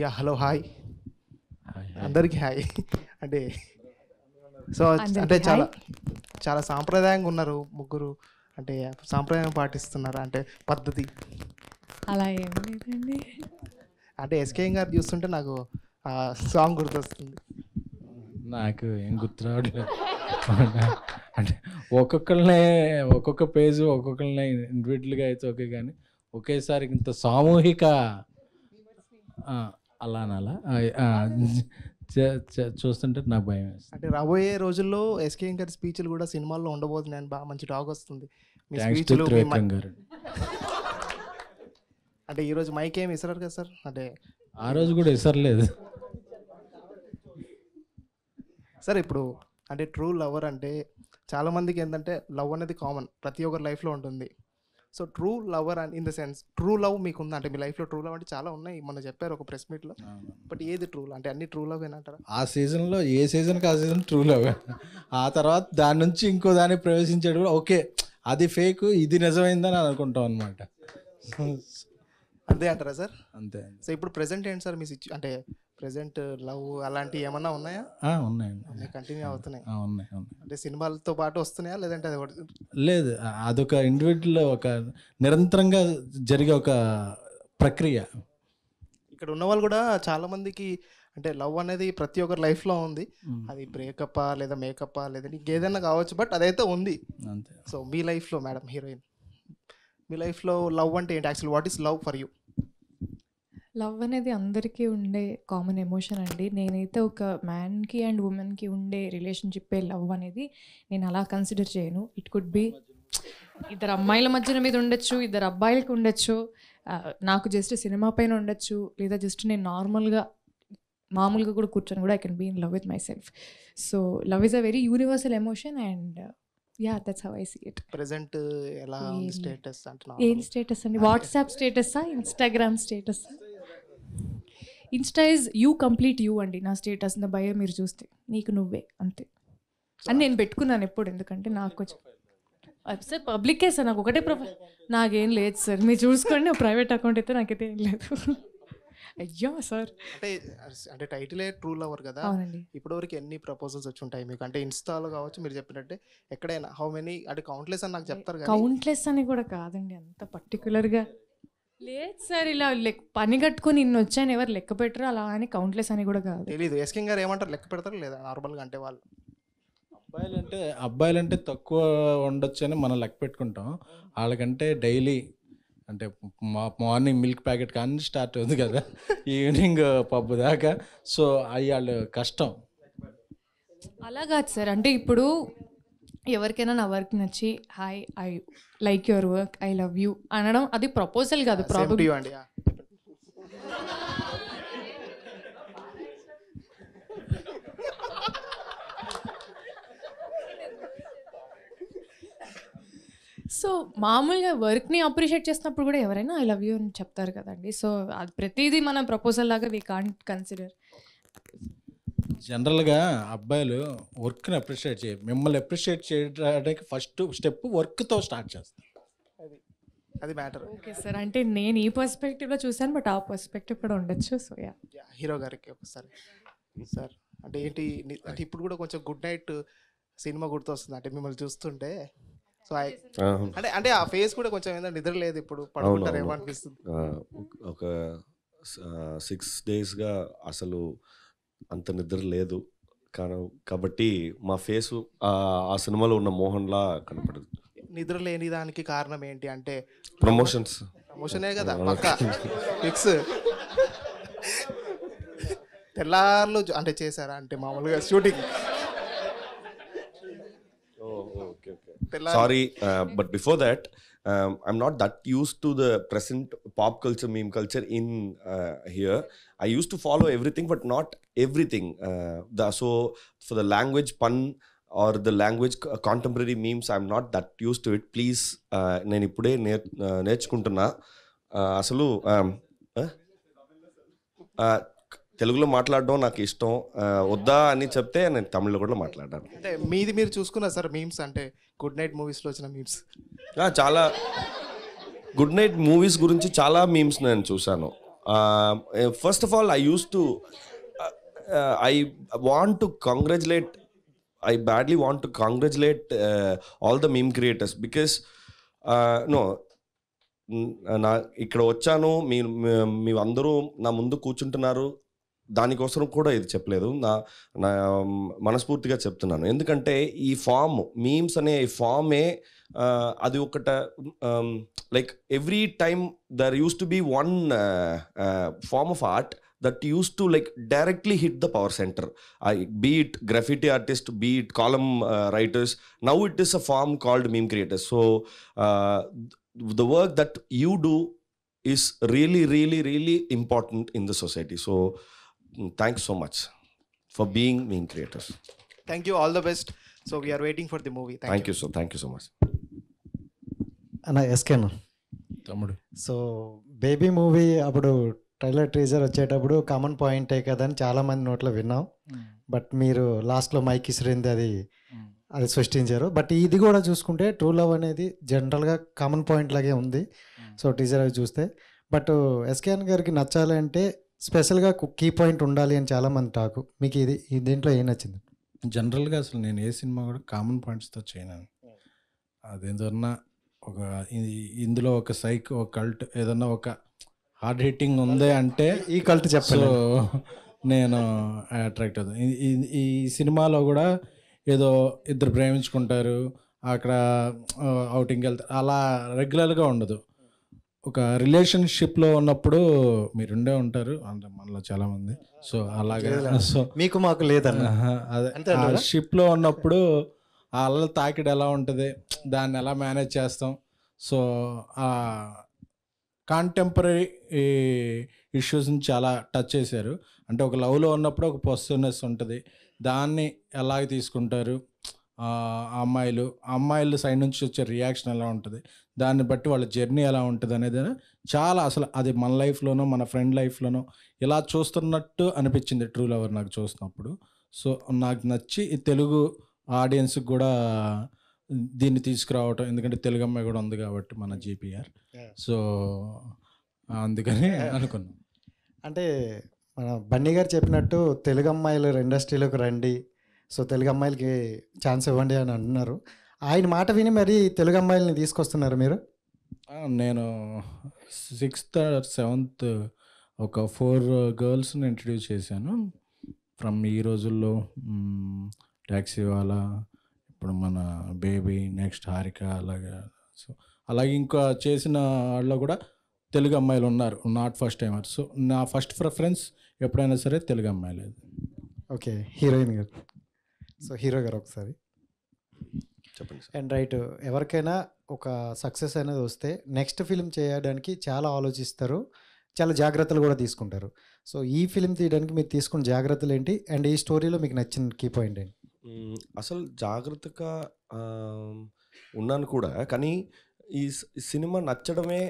Yeah hello hi hi అందరికీ hi. అంటే so అందరికీ అంటే చాలా హాయ్. చాలా సాంప్రదాయంగా ఉన్నారు ముగ్గురు. అంటే సాంప్రదాయం పాటిస్తున్నారు అంటే పద్ధతి. అలా ఏం లేదండి. అంటే ఎస్కేఎం గారు చూస్తుంటే నాకు ఆ సాంగ్ గుర్తొస్తుంది. నాకు ఏం గుర్తు రావట్లేదు. అంటే ఒక్కొక్క పేజ్ ఒక్కొక్కరినే ఇండివిజువల్గా అయితే ఓకే, కానీ ఒకేసారి ఇంత సామూహిక అలా చూస్తుంటే నాకు భయం వేస్తుంది. అంటే రాబోయే రోజుల్లో ఎస్కేఎం గారి స్పీచ్లు కూడా సినిమాల్లో ఉండబోతున్నాయని బాగా మంచి టాక్ వస్తుంది. మీ థ్యాంక్స్ టు స్పీచ్లు త్రివిక్రమ్ గారు. అంటే ఈరోజు మైక్ ఏమి ఇస్తారు కదా సార్. అంటే ఆ రోజు కూడా ఇసరలేదు సార్ ఇప్పుడు అంటే ట్రూ లవర్ అంటే చాలామందికి ఏంటంటే లవ్ అనేది కామన్, ప్రతి ఒక్కరి లైఫ్లో ఉంటుంది. So true lover in the sense true love మీకు ఉందా? అంటే మీ లైఫ్లో ట్రూ లవ్ అంటే చాలా ఉన్నాయి, మొన్న చెప్పారు ఒక ప్రెస్ మీట్లో. బట్ ఏది ట్రూ? అంటే అన్ని ట్రూ లవ్ ఏనంటారా? ఆ సీజన్లో ఏ సీజన్కి ఆ సీజన్ ట్రూ లవ్. ఆ తర్వాత దాని నుంచి ఇంకో దాన్ని ప్రవేశించాడు కూడా ఓకే, అది ఫేక్, ఇది నిజమైందని అనుకుంటాం అనమాట. అంతే అంటారా సార్? అంతే. సో ఇప్పుడు ప్రెసెంట్ ఏంటి సార్ మీ అంటే ప్రెసెంట్ లవ్ అలాంటివి ఏమన్నా ఉన్నాయా? ఉన్నాయండి, కంటిన్యూ అవుతున్నాయి? ఉన్నాయి. అంటే సినిమాలతో పాటు వస్తున్నాయా లేదంటే అది లేదు, అదొక ఇండివిజువల్, ఒక నిరంతరంగా జరిగే ఒక ప్రక్రియ. ఇక్కడ ఉన్న వాళ్ళు కూడా చాలా మందికి అంటే లవ్ అనేది ప్రతి ఒక్కరి లైఫ్లో ఉంది. అది బ్రేకప్ లేదా మేకప్ లేదా ఇంకేదైనా కావచ్చు, బట్ అదైతే ఉంది. అంతే. సో మీ లైఫ్లో మేడం హీరోయిన్, మీ లైఫ్లో లవ్ అంటే ఏంటి? Actual what is love for you? Love అనేది అందరికీ ఉండే కామన్ ఎమోషన్ అండి. నేనైతే ఒక మ్యాన్కి అండ్ ఉమెన్కి ఉండే రిలేషన్షిప్పే లవ్ అనేది నేను అలా కన్సిడర్ చేయను. ఇట్ కుడ్ బి ఇద్దరు అమ్మాయిల మధ్యన మీద ఉండొచ్చు, ఇద్దరు అబ్బాయిలకి ఉండొచ్చు, నాకు జస్ట్ సినిమా పైన ఉండొచ్చు, లేదా జస్ట్ నేను మామూలుగా కూడా కూర్చొని కూడా I can be in love with myself. So love is a very universal emotion and yeah that's how I see it. Present ఎలా ఉంది స్టేటస్? అంటే ఏం స్టేటస్ అండి? వాట్సాప్ స్టేటసా, ఇన్స్టాగ్రామ్ స్టేటసా? Insta is you complete you అండి. నా status నా బయో మీరు చూస్తే నీకు నువ్వే అంతే అని నేను పెట్టుకున్నాను ఎప్పుడు. ఎందుకంటే నాకు కొంచెం సార్ పబ్లికే సార్, నాకు ఒకటే ప్రొఫైల్, నాకేం లేదు సార్, మీరు చూసుకోండి. ప్రైవేట్ అకౌంట్ అయితే నాకైతే ఏం లేదు. అయ్యో సార్. అంటే అంటే టైటిలే ట్రూ లవర్ కదా. అవునండి. ఇప్పటివరకు ఎన్ని ప్రపోజల్స్ వచ్చి ఉంటాయి మీకు? అంటే ఇన్స్టాలో కావచ్చు, మీరు చెప్పినట్టే ఎక్కడైనా హౌ మెనీ? అంటే కౌంట్లెస్ అని నాకు చెప్తారు కదా. కౌంట్లెస్ అని కూడా కాదండి, అంత పర్టికులర్గా లేదు సార్. ఇలా పని కట్టుకొని ఇన్ని వచ్చాయని ఎవరు లెక్క పెట్టరు, అలా అని కౌంట్లెస్ అని కూడా కాదు. తెలీదు ఎస్కే గారు ఏమంటారు, లెక్క పెడతారు లేదా నార్మల్గా? అంటే వాళ్ళు అబ్బాయిలంటే తక్కువ ఉండొచ్చు అని మనం లెక్క పెట్టుకుంటాం. వాళ్ళకంటే డైలీ అంటే మార్నింగ్ మిల్క్ ప్యాకెట్ కానీ స్టార్ట్ అవుతుంది కదా, ఈవినింగ్ పబ్బు దాకా. సో అవి వాళ్ళు కష్టం. అలా కాదు సార్. అంటే ఇప్పుడు ఎవరికైనా నా వర్క్ నచ్చి hi I like your work, I love you అనడం అది ప్రపోజల్ కాదు. ప్రాబ్లమ్ అండి. సో మామూలుగా వర్క్ని అప్రిషియేట్ చేసినప్పుడు కూడా ఎవరైనా ఐ లవ్ యూ అని చెప్తారు కదండి. సో అది ప్రతిదీ మనం ప్రపోజల్ లాగా వీ కాంట్ కన్సిడర్. జనరల్గా అబ్బాయిలు వర్క్ని అప్రిషియేట్ చేయరు. మిమ్మల్ని అప్రిషియేట్ చేయడానికి ఫస్ట్ స్టెప్ వర్క్తో స్టార్ట్ చేస్తారు. అది మ్యాటర్. ఓకే సార్, అంటే నేను ఈ పర్స్పెక్టివ్లో చూసాను, బట్ ఆ పర్స్పెక్టివ్ కూడా ఉండొచ్చు. సో యా, హీరో గారికి ఒకసారి సార్ అంటే ఏంటి అంటే ఇప్పుడు కూడా కొంచెం గుడ్ నైట్ సినిమా గుర్తొస్తుంది అంటే మిమ్మల్ని చూస్తుంటే. సో అంటే అంటే ఆ ఫేస్ కూడా కొంచెం ఏంటంటే నిద్ర లేదు, ఇప్పుడు పడుకుంటారు ఏమో అనిపిస్తుంది. ఒక 6 daysగా అసలు అంత నిద్ర లేదు కాబట్టి మా ఫేసు ఆ సినిమాలో ఉన్న మోహన్లా కనపడదు. నిద్ర లేని దానికి కారణం ఏంటి అంటే ప్రమోషనే కదా పక్కా ఫిక్స్. తెల్లార్లు అంటే చేశారా అంటే మామూలుగా shooting? Sorry, but before that, I'm not that used to the present pop culture, meme culture in here. I used to follow everything, but not everything. So for the language pun or the language contemporary memes, I'm not that used to it. Please, నేను ఇప్పుడే నేర్చుకుంటున్నా. అసలు తెలుగులో మాట్లాడడం నాకు ఇష్టం. వద్దా అని చెప్తే నేను తమిళ్లో కూడా మాట్లాడాను. అంటే మీది మీరు చూసుకున్నారు సార్ మీమ్స్? అంటే గుడ్ నైట్ మూవీస్లో వచ్చిన మీమ్స్ చాలా గుడ్ నైట్ మూవీస్ గురించి చాలా మీమ్స్ నేను చూశాను. First of all, I want to congratulate. I badly want to congratulate all the meme creators because no, నా ఇక్కడ వచ్చాను, మీ అందరూ నా ముందు కూర్చుంటున్నారు, దానికోసం కూడా ఇది చెప్పలేదు, నా మనస్ఫూర్తిగా చెప్తున్నాను. ఎందుకంటే ఈ ఫామ్ మీమ్స్ అనే ఈ ఫామే అది ఒకట like every time there used to be one form of art that used to like directly hit the power center, be it graffiti artist, be it column writers. Now it is a form called meme creators. So the work that you do is really, really, really important in the society. So thanks so much for being meme creators. Thank you, all the best. So we are waiting for the movie. Thank you so much. అన్న ఎస్కేనా తమ్ముడు. So baby movie అప్పుడు trailer teaser వచ్చేటప్పుడు common పాయింటే కదా అని చాలామంది నోట్లో విన్నాం. బట్ మీరు లాస్ట్లో మైక్ ఇసిరింది అది సృష్టించారు. బట్ ఇది కూడా చూసుకుంటే ట్రూ లవ్ అనేది జనరల్గా కామన్ పాయింట్ లాగే ఉంది. సో టీజర్ అవి చూస్తే బట్ ఎస్కేఎన్ గారికి నచ్చాలి అంటే స్పెషల్గా కీ పాయింట్ ఉండాలి అని చాలామంది టాకు. మీకు దీంట్లో ఏం నచ్చింది? జనరల్గా అసలు నేను ఏ సినిమా కూడా కామన్ పాయింట్స్తో చేయను. అదేదన్నా ఒక ఇందులో ఒక సైక్, ఒక కల్ట్, ఏదన్నా ఒక హార్డ్ హిట్టింగ్ ఉంది అంటే ఈ కల్ట్ చెప్పాను నేను అట్రాక్ట్ అవుతాను. ఈ సినిమాలో కూడా ఏదో ఇద్దరు ప్రేమించుకుంటారు, అక్కడ అవుటింగ్కి వెళ్తారు, అలా రెగ్యులర్గా ఉండదు. ఒక రిలేషన్షిప్లో ఉన్నప్పుడు మీరుండే ఉంటారు అంటే మనలో చాలామంది. సో అలాగే సో మీకు మాకు లేదన్న అదే ఆ షిప్లో ఉన్నప్పుడు ఆ అల్లల తాకిడి ఎలా ఉంటుంది, దాన్ని ఎలా మేనేజ్ చేస్తాం. సో కాంటెంపరీ ఇష్యూస్ని చాలా టచ్ చేశారు. అంటే ఒక లవ్లో ఉన్నప్పుడు ఒక పొసిటివ్నెస్ ఉంటుంది, దాన్ని ఎలాగ తీసుకుంటారు అమ్మాయిల సైడ్ నుంచి వచ్చే రియాక్షన్ ఎలా ఉంటుంది, దాన్ని బట్టి వాళ్ళ జర్నీ ఎలా ఉంటుంది అనేది చాలా అసలు అది మన లైఫ్లోనో మన ఫ్రెండ్ లైఫ్లోనో ఇలా చూస్తున్నట్టు అనిపించింది ట్రూ లవర్ నాకు చూస్తున్నప్పుడు. సో నాకు నచ్చి ఈ తెలుగు ఆడియన్స్కి కూడా దీన్ని తీసుకురావటం, ఎందుకంటే తెలుగు అమ్మాయి కూడా ఉంది కాబట్టి మన జీపీఆర్. సో అందుకని అనుకున్నాం. అంటే మన బన్నీ గారు చెప్పినట్టు తెలుగు అమ్మాయిలు ఇండస్ట్రీలోకి రండి, సో తెలుగు అమ్మాయిలకి ఛాన్స్ ఇవ్వండి అని అంటున్నారు. ఆయన మాట విని మరి తెలుగు అమ్మాయిలని తీసుకొస్తున్నారు మీరు? నేను 6th or 7th ఒక 4 గర్ల్స్ని ఇంట్రడ్యూస్ చేశాను. ఫ్రమ్ ఈ రోజుల్లో ట్యాక్సీ వాళ్ళ, ఇప్పుడు మన బేబీ, నెక్స్ట్ హారిక, అలాగే ఇంకా చేసిన వాళ్ళు కూడా తెలుగు అమ్మాయిలు ఉన్నారు, నాట్ ఫస్ట్ టైమర్. సో నా ఫస్ట్ ప్రిఫరెన్స్ ఎప్పుడైనా సరే తెలుగు అమ్మాయిలు. ఓకే, హీరోయిన్ గారు. సో హీరో గారు ఒకసారి చెప్పండి. అండ్ రైట్, ఎవరికైనా ఒక సక్సెస్ అనేది వస్తే నెక్స్ట్ ఫిలిం చేయడానికి చాలా ఆలోచిస్తారు, చాలా జాగ్రత్తలు కూడా తీసుకుంటారు. సో ఈ ఫిలిం తీయడానికి మీరు తీసుకున్న జాగ్రత్తలు ఏంటి, అండ్ ఈ స్టోరీలో మీకు నచ్చిన కీ పాయింట్ ఏంటి? అసలు జాగ్రత్తగా ఉన్నాను కూడా, కానీ ఈ సినిమా నచ్చడమే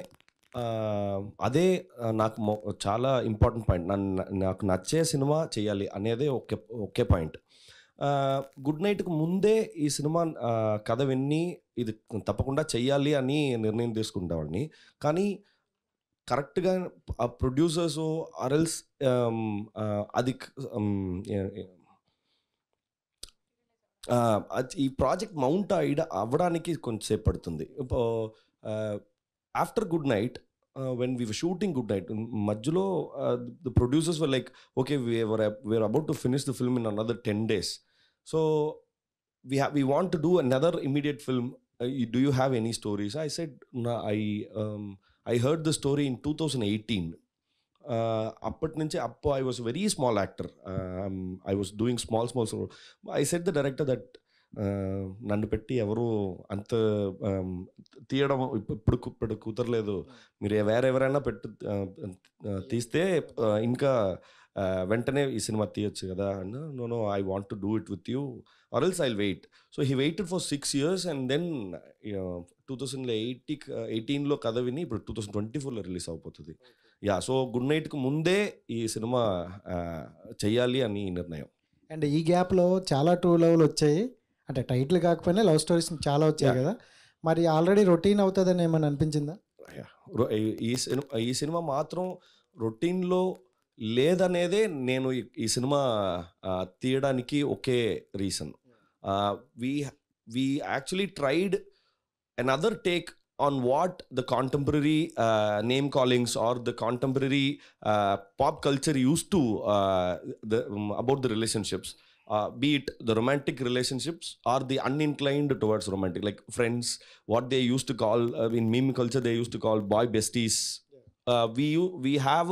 అదే నాకు చాలా ఇంపార్టెంట్ పాయింట్. నాకు నచ్చే సినిమా చేయాలి అనేదే ఒకే పాయింట్. గుడ్ నైట్కి ముందే ఈ సినిమా కథ విన్ని ఇది తప్పకుండా చెయ్యాలి అని నిర్ణయం తీసుకుంటావాడిని. కానీ కరెక్ట్గా ఆ ప్రొడ్యూసర్స్ ఆర్ఎల్స్ అది ఈ ప్రాజెక్ట్ మౌంట్ అవ్వడానికి కొంచెంసేపు పడుతుంది. After good night, when we were shooting Good Night, మధ్యలో the producers were like, okay, we're about to finish the film in another 10 days. So we want to do another immediate film. Do you have any stories? I said, no, I heard the story in 2018. అప్పటి నుంచి I was a very small actor. I was doing small. I said the director that నన్ను పెట్టి ఎవరు అంత తీయడం ఇప్పుడు కుదరలేదు, మీరు వేరెవరైనా తీస్తే ఇంకా వెంటనే ఈ సినిమా తీయొచ్చు కదా అన్న. No, I want to do it with you or else I'll wait. So he waited for 6 years and then 2018లో కథ విని ఇప్పుడు 2024లో రిలీజ్ అయిపోతుంది. సో గుడ్ నైట్కి ముందే ఈ సినిమా చెయ్యాలి అని నిర్ణయం. అండ్ ఈ గ్యాప్లో చాలా ట్రూ లవ్లు వచ్చాయి, అంటే టైటిల్ కాకపోయినా లవ్ స్టోరీస్ చాలా వచ్చాయి కదా, మరి ఆల్రెడీ రొటీన్ అవుతుందని ఏమని అనిపించిందా? ఈ సినిమా మాత్రం రొటీన్లో లేదనేదే నేను ఈ సినిమా తీయడానికి ఒకే reason. we actually tried another take on what the contemporary name callings or the contemporary pop culture used to about the relationships, be it the romantic relationships or the uninclined towards romantic, like friends, what they used to call in meme culture they used to call boy besties. We have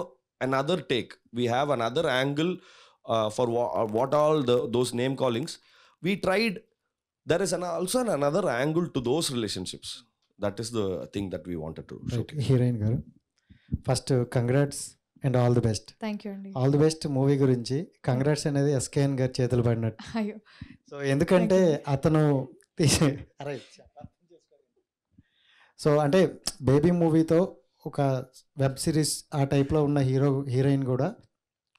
another take, we have another angle for what all those name callings we tried. There is also another angle to those relationships. That is the thing that we wanted to showcase. Heroine గారు, first congrats and all the best. Thank you అండి. All the best movie గురించి. Congrats అనేది ఎస్కేఎన్ గారి చేతులు పడినట్టు. అయ్యో, so ఎందుకంటే అతను సో అంటే బేబీ మూవీతో ఒక వెబ్ సిరీస్ ఆ టైప్లో ఉన్న హీరోయిన్ కూడా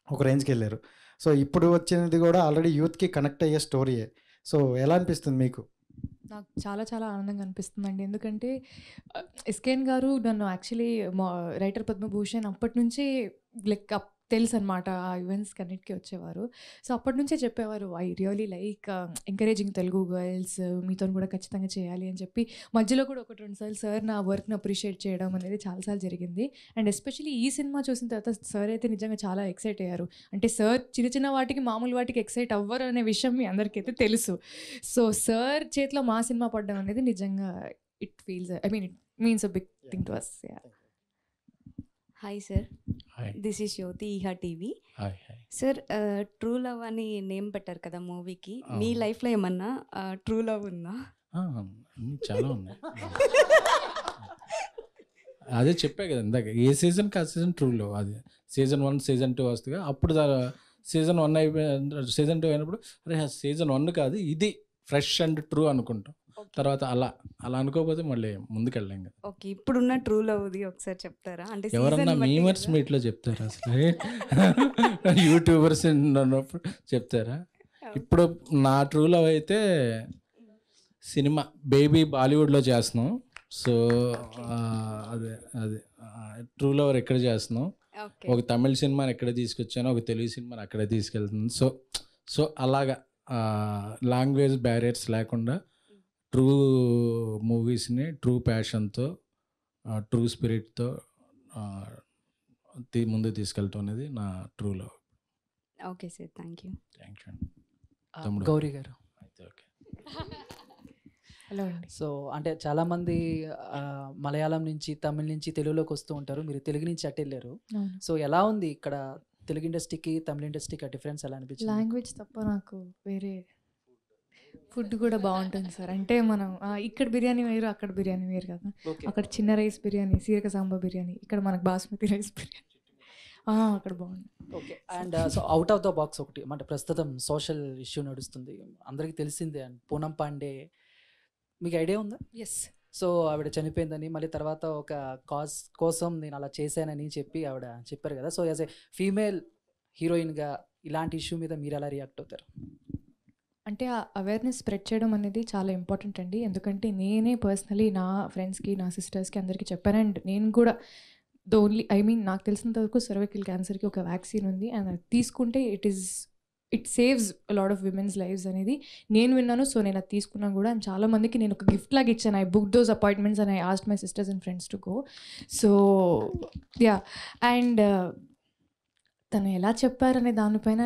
ఒక రేంజ్కి వెళ్ళారు. సో ఇప్పుడు వచ్చినది కూడా ఆల్రెడీ యూత్కి కనెక్ట్ అయ్యే స్టోరీయే. సో ఎలా అనిపిస్తుంది మీకు? నాకు చాలా చాలా ఆనందంగా అనిపిస్తుందండి. ఎందుకంటే ఎస్కేఎన్ గారు నన్ను యాక్చువల్లీ రైటర్ పద్మభూషణ్ అప్పటి నుంచి లైక్ తెలుసు అనమాట. ఆ ఈవెంట్స్కి అన్నిటికీ వచ్చేవారు. సో అప్పటి నుంచే చెప్పేవారు, I really like encouraging Telugu girls, మీతో కూడా ఖచ్చితంగా చేయాలి అని చెప్పి. మధ్యలో కూడా 1-2 సార్లు సార్ నా వర్క్ని అప్రిషియేట్ చేయడం అనేది చాలాసార్లు జరిగింది. అండ్ ఎస్పెషల్లీ ఈ సినిమా చూసిన తర్వాత సార్ అయితే నిజంగా చాలా ఎక్సైట్ అయ్యారు. అంటే సార్ చిన్న చిన్న వాటికి మామూలు వాటికి ఎక్సైట్ అవ్వరు అనే విషయం మీ అందరికైతే తెలుసు. సో సార్ చేతిలో మా సినిమా పడడం అనేది నిజంగా it means a big thing to us. Hi sir, Hi. This is Jyothi, ఈహా TV. Hi, hi. Sir, true love అని నేమ్ పెట్టారు కదా మూవీకి. మీ లైఫ్లో ఏమన్నా ట్రూ లవ్ ఉందా? అన్నీ చాలా ఉన్నాయి. అదే చెప్పా కదా ఇందాక, ఏ సీజన్కి ఆ సీజన్ ట్రూలో. అది సీజన్ 1 సీజన్ 2 వస్తుంది. అప్పుడు సీజన్ 1 సీజన్ 2 అయినప్పుడు అరే సీజన్ 1 కాదు ఇది ఫ్రెష్ అండ్ ట్రూ అనుకుంటాం. తర్వాత అలా అనుకోకపోతే మళ్ళీ ముందుకెళ్ళాం కదా. ఓకే, ఇప్పుడున్న ట్రూ లవ్ది ఒకసారి చెప్తారా? అంటే ఎవరన్నా మీమర్స్ మీట్లో చెప్తారా అసలు? యూట్యూబర్స్ ఉన్నప్పుడు చెప్తారా? ఇప్పుడు నా ట్రూ లవ్ అయితే సినిమా బేబీ బాలీవుడ్లో చేస్తున్నాం. సో అదే ట్రూ లవర్ ఎక్కడ చేస్తున్నాం. ఒక తమిళ సినిమాని ఎక్కడ తీసుకొచ్చానో ఒక తెలుగు సినిమాని అక్కడే తీసుకెళ్తుంది. సో అలాగా లాంగ్వేజ్ బ్యారియర్స్ లేకుండా ట్రూ మూవీస్ని ట్రూ ప్యాషన్తో ట్రూ స్పిరిట్తో ముందు తీసుకెళ్తాం అనేది నా true love. Okay sir, thank you. Thank you. Gauri గారు, అయితే ఓకే. హలో అండి. సో అంటే చాలామంది మలయాళం నుంచి తమిళ నుంచి తెలుగులోకి వస్తూ ఉంటారు. మీరు తెలుగు నుంచి అటు వెళ్ళారు. సో ఎలా ఉంది ఇక్కడ తెలుగు ఇండస్ట్రీకి తమిళ ఇండస్ట్రీకి ఆ డిఫరెన్స్ ఎలా అనిపించింది? లాంగ్వేజ్ తప్ప నాకు వేరే ఫుడ్ కూడా బాగుంటుంది సార్. అంటే మనం ఇక్కడ బిర్యానీ వేరు, అక్కడ బిర్యానీ వేరు కదా. అక్కడ చిన్న రైస్ బిర్యానీ, సీరక సాంబార్ బిర్యానీ, ఇక్కడ మనకు బాస్మతి రైస్ బిర్యానీ అక్కడ బాగుంది. Okay. And so out of the box ఒకటి అంటే ప్రస్తుతం సోషల్ ఇష్యూ నడుస్తుంది, అందరికీ తెలిసిందే. అండ్ పూనం పాండే, మీకు ఐడియా ఉందా? ఎస్. సో ఆవిడ చనిపోయిందని, మళ్ళీ తర్వాత ఒక కాజ్ కోసం నేను అలా చేశానని చెప్పి ఆవిడ చెప్పారు కదా. సో యాజ్ ఏ ఫీమేల్ హీరోయిన్గా ఇలాంటి ఇష్యూ మీద మీరు ఎలా రియాక్ట్ అవుతారు? అంటే ఆ అవేర్నెస్ స్ప్రెడ్ చేయడం అనేది చాలా ఇంపార్టెంట్ అండి. ఎందుకంటే నేనే పర్సనలీ నా ఫ్రెండ్స్కి, నా సిస్టర్స్కి అందరికీ చెప్పాను. అండ్ నేను కూడా నాకు తెలిసినంత వరకు సర్వైకల్ క్యాన్సర్కి ఒక వ్యాక్సిన్ ఉంది. అండ్ అది తీసుకుంటే it saves lot of women's lives అనేది నేను విన్నాను. సో నేను అది తీసుకున్నాను కూడా. అండ్ చాలా మందికి నేను ఒక గిఫ్ట్ లాగా ఇచ్చాను. I book those appointments and I asked my sisters and friends to go. So and తను ఎలా చెప్పారనే దానిపైన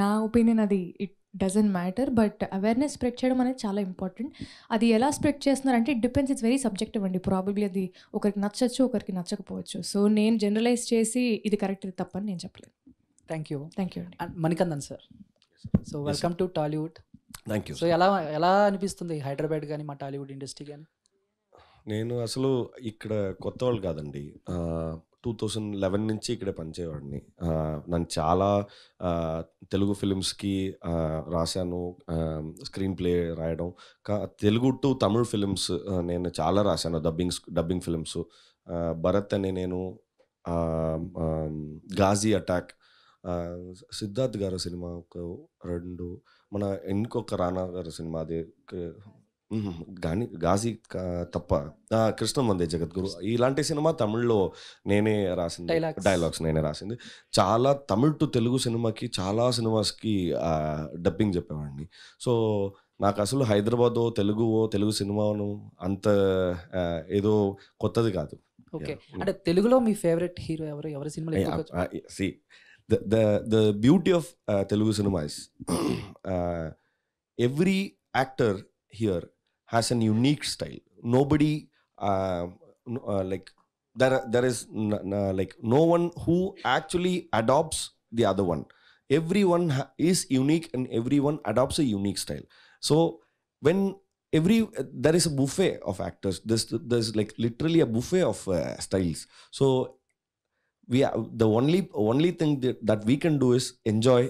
నా ఒపీనియన్ అది it doesn't matter. But awareness spread చేయడం అనేది చాలా ఇంపార్టెంట్. అది ఎలా స్ప్రెడ్ చేస్తున్నారంటే it depends, it's very subjective అండి. ప్రాబబ్లీ అది ఒకరికి నచ్చచ్చు, ఒకరికి నచ్చకపోవచ్చు. సో నేను జనరలైజ్ చేసి ఇది కరెక్ట్, ఇది తప్పని నేను చెప్పలేను. థ్యాంక్ యూ అండి. And Manikandan sir, so welcome to Tollywood. Thank you. So ఎలా అనిపిస్తుంది హైదరాబాద్ కానీ మా టాలీవుడ్ ఇండస్ట్రీ కానీ? నేను అసలు ఇక్కడ కొత్త వాళ్ళు కాదండి. 2011 నుంచి ఇక్కడే పనిచేయవాడిని. నన్ను చాలా తెలుగు ఫిలిమ్స్కి రాశాను, స్క్రీన్ ప్లే రాయడం. తెలుగు టు తమిళ్ ఫిలిమ్స్ నేను చాలా రాశాను, డబ్బింగ్ ఫిలిమ్స్. భరత్ అని నేను, గాజీ అటాక్, సిద్ధార్థ్ గారు సినిమా ఒక 2, మన ఇంకొక రానా గారు సినిమా, అది గాని గాజీ తప్ప కృష్ణం వందే జగద్గురు ఇలాంటి సినిమా తమిళ్లో నేనే రాసింది, డైలాగ్స్ నేనే రాసింది. చాలా తమిళ్ టు తెలుగు సినిమాకి చాలా సినిమాస్కి డబ్బింగ్ చెప్పేవాడిని. సో నాకు అసలు హైదరాబాదో తెలుగు సినిమాను అంత ఏదో కొత్తది కాదు. ఓకే, అంటే తెలుగులో మీ ఫేవరెట్ హీరో ఎవరు? ఎవరి సినిమాలు? See, the beauty of Telugu cinema is every actor here has an unique style. Nobody like there is like no one who actually adopts the other one. Everyone is unique and everyone adopts a unique style. So when there is a buffet of actors, there's like literally a buffet of styles. So the only thing that we can do is enjoy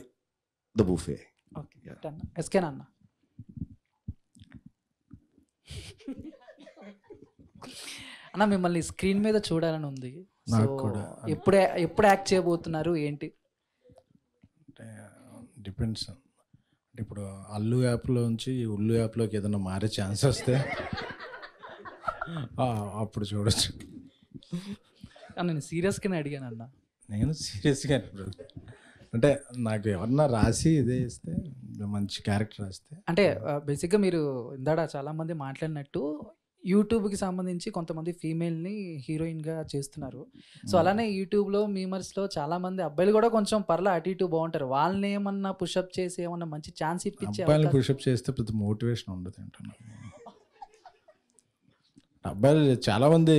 the buffet. Okay, ఎస్కేనా అన్న? అన్న మిమ్మల్ని screen మీద చూడాలని ఉంది. నాకు కూడా. ఎప్పుడు యాక్ట్ చేయబోతున్నారు ఏంటి? డిపెండ్స్. అంటే ఇప్పుడు అల్లు యాప్లో నుంచి ఉల్లు యాప్లోకి ఏదైనా మారే ఛాన్స్ వస్తే అప్పుడు చూడొచ్చు. నేను సీరియస్గానే అడిగాను అన్న. నేను సీరియస్గా ఇప్పుడు అంటే నాకు ఎవరన్నా రాసి ఇదే ఇస్తే మంచి క్యారెక్టర్ రాస్తే అంటే బేసిక్గా మీరు ఇందాడ చాలామంది మాట్లాడినట్టు యూట్యూబ్కి సంబంధించి కొంతమంది ఫీమేల్ని హీరోయిన్గా చేస్తున్నారు. సో అలానే యూట్యూబ్లో మీమర్స్లో చాలామంది అబ్బాయిలు కూడా కొంచెం పర్లా అటు ఇటు బాగుంటారు. వాళ్ళని ఏమన్నా పుషప్ చేసి ఏమన్నా మంచి ఛాన్స్ ఇప్పించే అబ్బాయిలు పుషప్ చేస్తే పెద్ద మోటివేషన్ ఉండదు అంటున్నాను. అబ్బాయిలు చాలామంది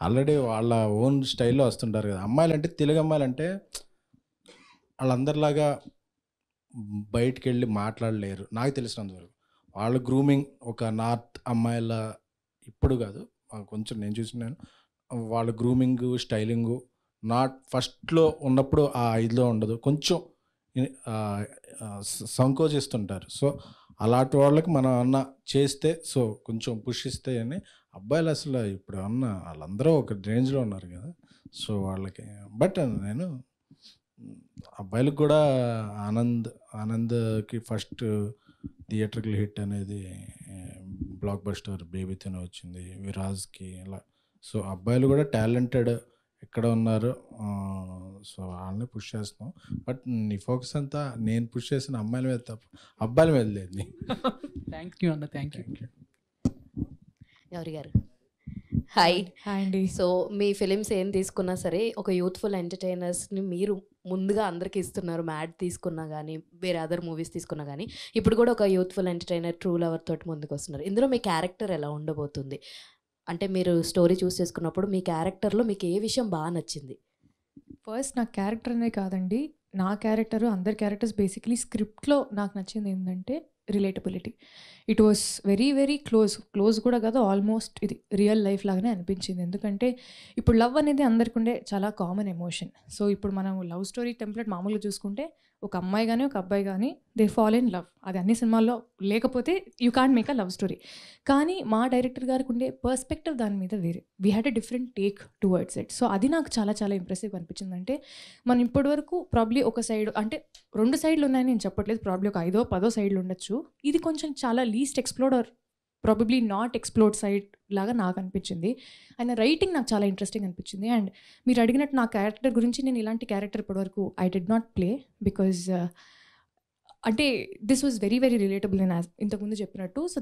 ఆల్రెడీ వాళ్ళ ఓన్ స్టైల్లో వస్తుంటారు కదా. అమ్మాయిలు అంటే తెలుగు అమ్మాయిలు అంటే వాళ్ళందరిలాగా బయటికి వెళ్ళి మాట్లాడలేరు నాకు తెలిసినంతవరకు. వాళ్ళ గ్రూమింగ్ ఒక నార్త్ అమ్మాయిల ఇప్పుడు కాదు, కొంచెం నేను చూసినాను. వాళ్ళ గ్రూమింగ్ స్టైలింగు నాట్ ఫస్ట్లో ఉన్నప్పుడు ఆ ఇదిలో ఉండదు, కొంచెం సంకోచిస్తుంటారు. సో అలాంటి వాళ్ళకి మనం అన్న చేస్తే సో కొంచెం పుష్ ఇస్తే అని అబ్బాయిలు అసలు ఇప్పుడు అన్న వాళ్ళందరూ ఒక రేంజ్లో ఉన్నారు కదా. సో వాళ్ళకి బట్ నేను అబ్బాయిలకు కూడా ఆనంద్కి ఫస్ట్ థియేటర్కి హిట్ అనేది బ్లాక్ బస్టర్ బేబీతోనే వచ్చింది, విరాజ్కి ఇలా. సో అబ్బాయిలు కూడా టాలెంటెడ్ ఎక్కడ ఉన్నారు. సో వాళ్ళని పుష్ చేస్తున్నాం. బట్ నీ ఫోకస్ అంతా నేను పుష్ చేసిన అమ్మాయిల మీద తప్ప అబ్బాయిల మీద లేదు. థ్యాంక్ యూ అన్న, థ్యాంక్ యూ. గౌరి గారు హాయ్. హాయ్ అండి. సో మీ ఫిలిమ్స్ ఏం తీసుకున్నా సరే ఒక యూత్ఫుల్ ఎంటర్టైనర్స్ని మీరు ముందుగా అందరికీ ఇస్తున్నారు. మ్యాడ్ తీసుకున్నా కానీ వేరే అదర్ మూవీస్ తీసుకున్నా కానీ ఇప్పుడు కూడా ఒక యూత్ఫుల్ ఎంటర్టైనర్ ట్రూ లవర్ తోటి ముందుకు వస్తున్నారు. ఇందులో మీ క్యారెక్టర్ ఎలా ఉండబోతుంది? అంటే మీరు స్టోరీ చూస్ చేసుకున్నప్పుడు మీ క్యారెక్టర్లో మీకు ఏ విషయం బాగా నచ్చింది? ఫస్ట్ నాకు క్యారెక్టర్ అనేది కాదండి, నా క్యారెక్టర్ అందరి క్యారెక్టర్స్ బేసిక్లీ స్క్రిప్ట్లో నాకు నచ్చింది ఏంటంటే relatability. It was very very close కూడా కాదు, ఆల్మోస్ట్ ఇది రియల్ లైఫ్ లాగానే అనిపించింది. ఎందుకంటే ఇప్పుడు లవ్ అనేది అందరికి ఉండే చాలా కామన్ ఎమోషన్. సో ఇప్పుడు మనం లవ్ స్టోరీ టెంప్లెట్ మామూలుగా చూసుకుంటే ఒక అమ్మాయి కానీ ఒక అబ్బాయి కానీ దే ఫాల్ ఇన్ లవ్, అది అన్ని సినిమాల్లో లేకపోతే you can't make a love story. కానీ మా డైరెక్టర్ గారికి ఉండే పర్స్పెక్టివ్ దాని మీద వేరే, we had a different take towards it. So అది నాకు చాలా చాలా ఇంప్రెసివ్గా అనిపించింది. అంటే మనం ఇప్పటి వరకు ప్రాబ్లీ ఒక సైడ్ అంటే 2 సైడ్లు ఉన్నాయని నేను చెప్పట్లేదు, ప్రాబ్లీ ఒక 5ో 10ో సైడ్లు ఉండొచ్చు. ఇది కొంచెం చాలా least explored or probably not explored side లాగా నాకు అనిపించింది. ఆయన రైటింగ్ నాకు చాలా ఇంట్రెస్టింగ్ అనిపించింది. అండ్ మీరు అడిగినట్టు నా క్యారెక్టర్ గురించి నేను ఇలాంటి క్యారెక్టర్ ఇప్పటివరకు I did not play because అంటే this was very very relatable నేను ఇంతకుముందు చెప్పినట్టు. సో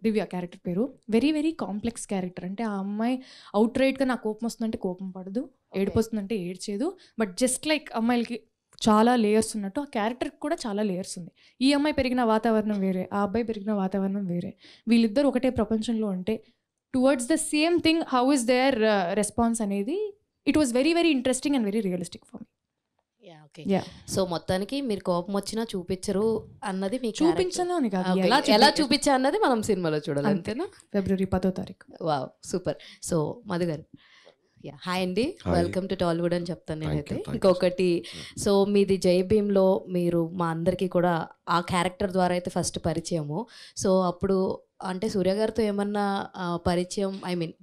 దివ్య క్యారెక్టర్ పేరు వెరీ వెరీ కాంప్లెక్స్ క్యారెక్టర్. అంటే ఆ అమ్మాయి అవుట్ రైట్గా నాకు కోపం వస్తుందంటే కోపం పడదు, ఏడుపు వస్తుందంటే ఏడ్చేదు. బట్ జస్ట్ లైక్ అమ్మాయిలకి చాలా లేయర్స్ ఉన్నట్టు ఆ క్యారెక్టర్కి కూడా చాలా లేయర్స్ ఉంది. ఈ అమ్మాయి పెరిగిన వాతావరణం వేరే, ఆ అబ్బాయి పెరిగిన వాతావరణం వేరే, వీళ్ళిద్దరు ఒకటే ప్రపంచంలో ఉంటే towards the same thing how is their response అనేది it was very very interesting and very realistic for me. Okay, so మొత్తానికి మీరు కోపం వచ్చినా చూపించరు అన్నది మీకు చూపించను అని కాదు, ఎలా చూపించా అన్నది మనం సినిమాలో చూడాలి, అంతేనా? ఫిబ్రవరి 10వ తారీఖు. Wow, super. సో మధు గారు హాయ్ అండి, వెల్కమ్ టు టాలీవుడ్ అని చెప్తాను నేనైతే. ఇంకొకటి, సో మీది జై భీమ్లో మీరు మా అందరికీ కూడా ఆ క్యారెక్టర్ ద్వారా అయితే ఫస్ట్ పరిచయము. సో అప్పుడు అంటే సూర్య గారితో ఏమన్నా పరిచయం, ఐ మీన్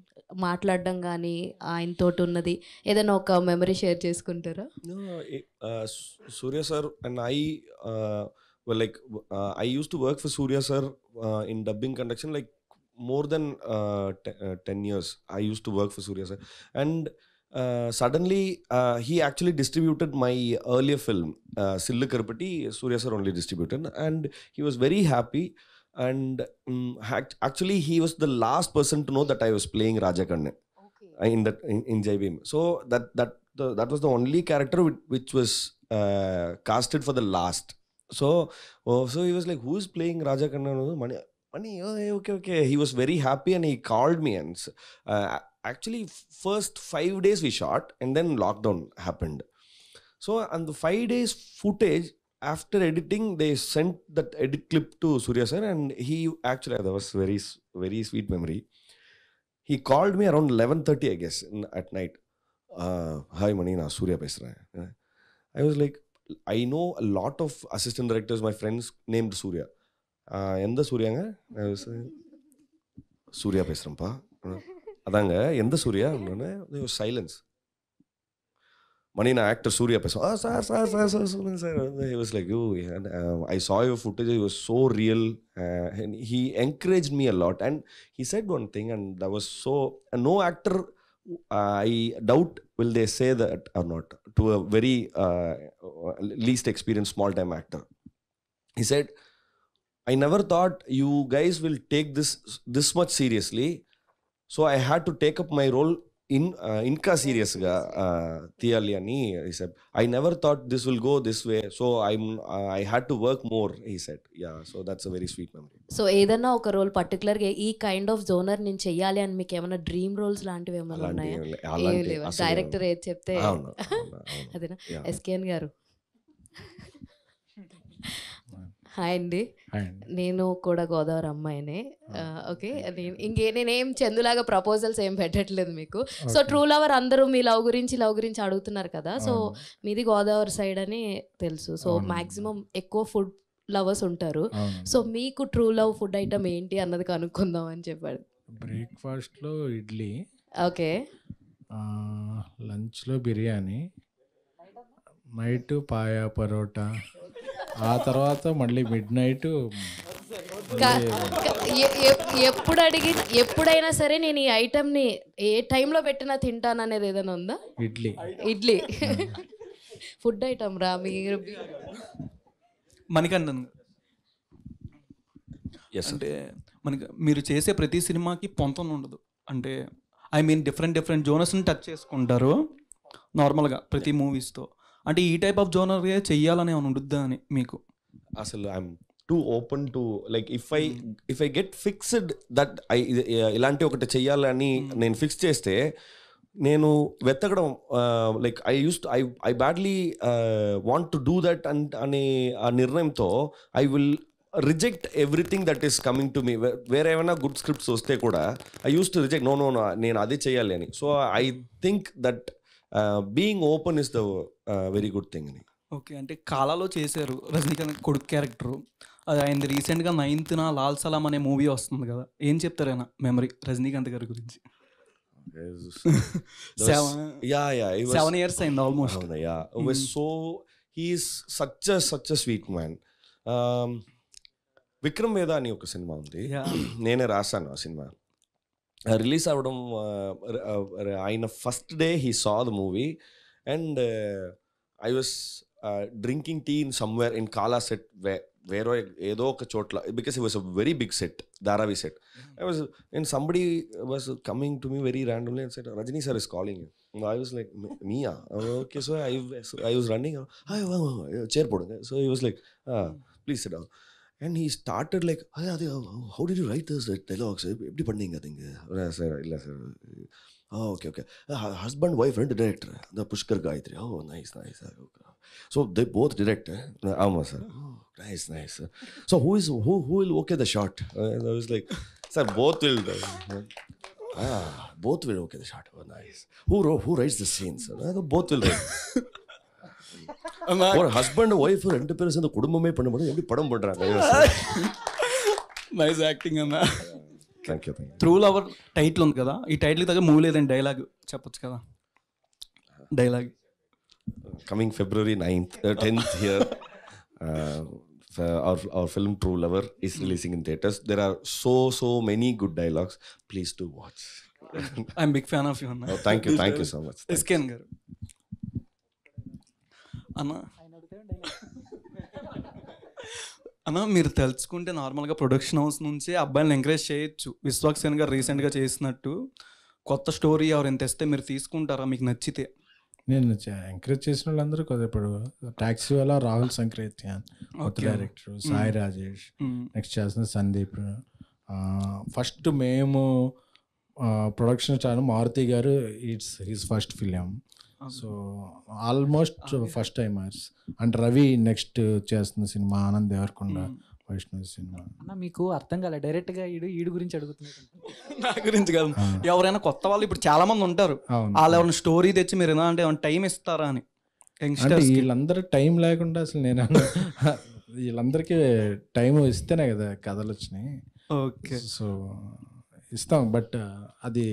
మాట్లాడడం కానీ ఆయనతో ఉన్నది ఏదైనా ఒక మెమరీ షేర్ చేసుకుంటారా? Surya sir and I well, like I used to work for Surya sir in dubbing conduction, like more than 10 years I used to work for Surya sir. And suddenly he actually distributed my earlier film, Sillu Karupati. Surya sir only distributed, and he was very happy. And actually he was the last person to know that I was playing Raja Kanne in Jai Bhim. So that was the only character which was casted for the last. So he was like, who is playing Raja Kanne? Mani, oh, okay. He was very happy and he called me. And actually first 5 days we shot, and then lockdown happened. So on the 5 days footage, after editing, they sent that edit clip to Surya sir, and he actually, that was very, very sweet memory. He called me around 11:30, I guess, at night. Hi Mani, na Surya pesra. I was like, I know a lot of assistant directors, my friends named Surya. எந்த சூர்யாங்க? சூர்யா பேசுகிறேன்ப்பா. அதாங்க எந்த Surya? Silence. மணி, நான் actor Surya பேசுவேன். Sir சொல்லுங்க sir. He was like, I saw your footage, it was so real. And he encouraged me a lot, and he said one thing, and that was so, no actor, I doubt will they say that or not, to a very least experienced small time actor. He said, I never thought you guys will take this much seriously, so I had to take up my role in inka serious ga tiyali ani. He said, I never thought this will go this way, so I had to work more, he said. Yeah, so that's a very sweet memory. So ఏదన్నా ఒక role పర్టికులర్గా ఈ kind of genre నేను చెయ్యాలి అని మీకు ఏమైనా dream roles లాంటివి ఏమైనా ఉన్నాయా? డైరెక్టర్ ఏది చెప్తే అదేనా? ఎస్కేఎన్ గారు, హాయ్ అండి. నేను కూడా గోదావరి అమ్మాయినే. ఓకే, నేనేం చందులాగా ప్రపోజల్స్ ఏం పెట్టట్లేదు మీకు. సో ట్రూ లవర్ అందరూ మీ లవ్ గురించి అడుగుతున్నారు కదా. సో మీది గోదావరి సైడ్ అని తెలుసు. సో మ్యాక్సిమం ఎక్కువ ఫుడ్ లవర్స్ ఉంటారు. సో మీకు ట్రూ లవ్ ఫుడ్ ఐటమ్ ఏంటి అన్నది కనుక్కుందాం అని చెప్పాడు. బ్రేక్ఫాస్ట్లో ఇడ్లీ, ఓకే, లంచ్లో బిర్యానీ, నైట్ పాయా పరోటా, ఆ తర్వాత మళ్ళీ మిడ్ నైట్. ఎప్పుడైనా సరే నేను ఈ ఐటమ్ని ఏ టైంలో పెట్టినా తింటాను అనేది ఏదైనా ఉందా? ఇడ్లీ ఫుడ్ ఐటమ్ రా మీరు. మణికంఠన్ అంటే మనకి మీరు చేసే ప్రతి సినిమాకి పొంతం ఉండదు. అంటే ఐ మీన్ డిఫరెంట్ జోనర్స్ని టచ్ చేసుకుంటారు నార్మల్గా ప్రతి మూవీస్తో. అంటే ఈ టైప్ ఆఫ్ జోనర్ చెయ్యాలని ఏమైనా ఉండుద్దా అని మీకు? అసలు I'm too open to, like if I get fixed that ఇలాంటి ఒకటి చెయ్యాలని నేను ఫిక్స్ చేస్తే నేను వెతకడం, like I badly want to do that అనే ఆ నిర్ణయంతో I will reject everything that is coming to me. వేరే ఏమైనా గుడ్ స్క్రిప్ట్స్ వస్తే కూడా I use to reject, no నేను అదే చేయాలి అని. So I think that being open is the very good thing అని. ఓకే, అంటే కాలాలో చేశారు రజనీకాంత్ కొడుకు క్యారెక్టరు. అది ఆయన రీసెంట్గా 9th లాల్ సలాం అనే మూవీ వస్తుంది కదా, ఏం చెప్తారు ఆయన మెమరీ రజనీకాంత్ గారి గురించి? 7 years అయింది almost. He's such a sweet man. Vikram Vedha అని ఒక సినిమా ఉంది, నేనే రాశాను ఆ సినిమా. రిలీజ్ అవ్వడం ఆయన first day he saw the movie, and I was drinking tea in somewhere in Kaala set, వేరే ఏదో ఒక చోట్ల, because it was a very big set, Dharavi set. And somebody was coming to me very randomly and said, Rajini sir is calling you. I was like, Mia. Okay, so I was running. Chair podunga. So he was like, please sit down. And he started like, how did you write this dialogue? Eppadi panneenga adinga? Sir, illa sir. Oh, okay. Husband, wife, and director. The Pushkar Gayatri. Oh, nice. So they both direct. Amma sir. Oh, nice. So who will okay the shot? I was like, sir, both will. Both will okay the shot. Oh, nice. Who writes the scenes? Both will write. ஒரு husband wife 2 பேரும் சேர்ந்து குடும்பமே பண்ணும்போது எப்படி படம் பண்றாங்க. Nice acting అన్న. Thank you. True lover title ఉంది కదా, ఈ టైటిల్ తగ్గ మూవీ లేదండి డైలాగ్ చెప్పొచ్చు కదా? Dialogue coming February 10th here. our film True Lover is releasing in theaters. There are so many good dialogues. Please do watch. I'm big fan of you అన్న. Oh, thank you so much. SKN గారు అన్న మీరు తెలుసుకుంటే నార్మల్గా production house నుంచి అబ్బాయిని encourage చేయొచ్చు. విశ్వాక్ సేన్ గారు రీసెంట్గా చేసినట్టు కొత్త స్టోరీ ఎవరైనా తెస్తే మీరు తీసుకుంటారా మీకు నచ్చితే? నేను ఎంకరేజ్ చేసిన వాళ్ళందరూ కదా, ఇప్పుడు టాక్సీ వల్ల రాహుల్ సంక్రేత్యాన్ కొత్త డైరెక్టర్, సాయి రాజేష్, నెక్స్ట్ చేసిన సందీప్. ఫస్ట్ మేము ప్రొడక్షన్ స్టార్ మారుతి గారు, it's his first film. So almost first timers. And Ravi next చేస్తున్న సినిమా ఆనంద్ దేవరకొండ వైష్ణవి సినిమా. అన్న మీకు అర్థం కాలే, డైరెక్ట్గా ఈడు గురించి అడుగుతున్నాడు. నా గురించి కాదు, ఎవరైనా కొత్త వాళ్ళు ఇప్పుడు చాలా మంది ఉంటారు, వాళ్ళు ఎవరైనా స్టోరీ తెచ్చి మీరు ఎలా అంటే ఏమైనా టైం ఇస్తారా అని. అంటే వీళ్ళందరూ టైం లేకుండా అసలు నేను వీళ్ళందరికీ టైం ఇస్తేనే కదా కథలు వచ్చినాయి. ఓకే, సో ఇస్తాం, బట్ అది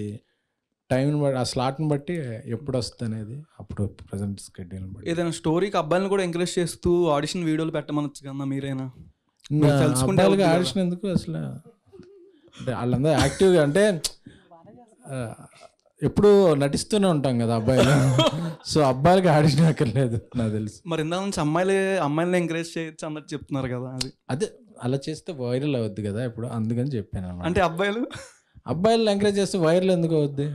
టైంని బట్టి, ఆ స్లాట్ని బట్టి ఎప్పుడు వస్తుంది అనేది అప్పుడు ప్రజెంట్ స్కెడ్యూల్ బట్టి. ఏదైనా స్టోరీకి అబ్బాయిలను కూడా ఎంకరేజ్ చేస్తూ ఆడిషన్ వీడియోలు పెట్టమనొచ్చు కదా మీరైనా? అబ్బాయిలకి ఆడిషన్ ఎందుకు అసలు? అంటే వాళ్ళందరూ యాక్టివ్గా, అంటే ఎప్పుడు నటిస్తూనే ఉంటాం కదా అబ్బాయిలు. సో అబ్బాయిలకి ఆడిషన్ అక్కర్లేదు నాకు తెలుసు. మరి ఇందా నుంచి అమ్మాయిలని ఎంకరేజ్ చేయొచ్చు అన్నట్టు చెప్తున్నారు కదా, అదే అలా చేస్తే వైరల్ అవద్దు కదా ఇప్పుడు, అందుకని చెప్పాను అన్నమాట. అంటే అబ్బాయిలు ఎంకరేజ్ చేస్తే వైరల్ ఎందుకు అవుద్ది?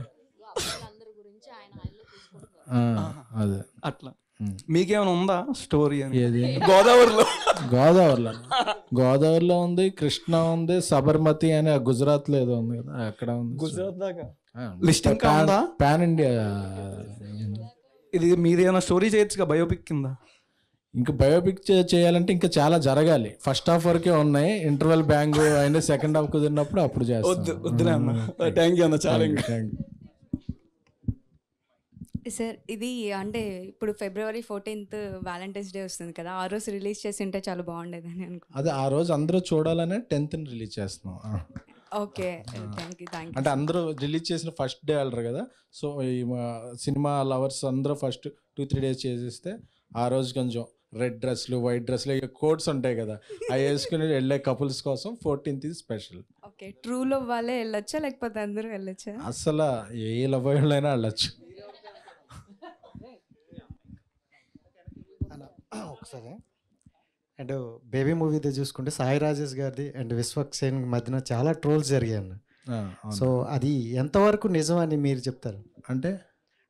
అదే అట్లా. మీకేమైనా ఉందా స్టోరీ? ఏది? గోదావరిలో ఉంది, కృష్ణ ఉంది, సబర్మతి అని గుజరాత్ లో ఏదో ఉంది కదా, అక్కడ ఉంది. గుజరాత్ దాకా లిస్టింగ్ కాదా? Pan India. ఇది మీదేమైనా స్టోరీ చేయొచ్చుగా బయోపిక్ కింద? ఇంకా బయోపిక్ చేయాలంటే ఇంకా చాలా జరగాలి. ఫస్ట్ హాఫ్ వరకే ఉన్నాయి, ఇంటర్వెల్ బ్యాంగ్ అయినా సెకండ్ హాఫ్ కుదిరినప్పుడు అప్పుడు చేస్తాం. వద్దులే అన్న, థ్యాంక్ యూ అన్న, చాలా. సార్ ఇది అంటే ఇప్పుడు February 14th వ్యాలంటైన్స్ డే వస్తుంది కదా, ఆ రోజు రిలీజ్ చేసి ఉంటే చాలా బాగుండేదని అనుకో. అదే ఆ రోజు అందరూ చూడాలనే 10th రిలీజ్ చేస్తున్నాం. Okay, thank you. అంటే అందరూ రిలీజ్ చేసిన ఫస్ట్ డే వెళ్ళరు కదా, సో ఈ సినిమా లవర్స్ అందరూ ఫస్ట్ 2-3 days చేసేస్తే ఆ రోజు కొంచెం రెడ్ డ్రెస్లు, వైట్ డ్రెస్లు, ఇక కోట్స్ ఉంటాయి కదా, అవి వేసుకుని వెళ్ళే కపుల్స్ కోసం 14th ఇది స్పెషల్. ఓకే, ట్రూ లవ్ వాళ్ళే వెళ్ళొచ్చా లేకపోతే అందరూ వెళ్ళొచ్చా? అసలు ఏ లవ్ అయినా వెళ్ళొచ్చు. ఒకసారి అండ్ బేబీ మూవీది చూసుకుంటే సాయి రాజేష్ గారిది అండ్ విశ్వక్ సేన్ మధ్యన చాలా ట్రోల్స్ జరిగాయి అన్న. సో అది ఎంతవరకు నిజం అని మీరు చెప్తారు?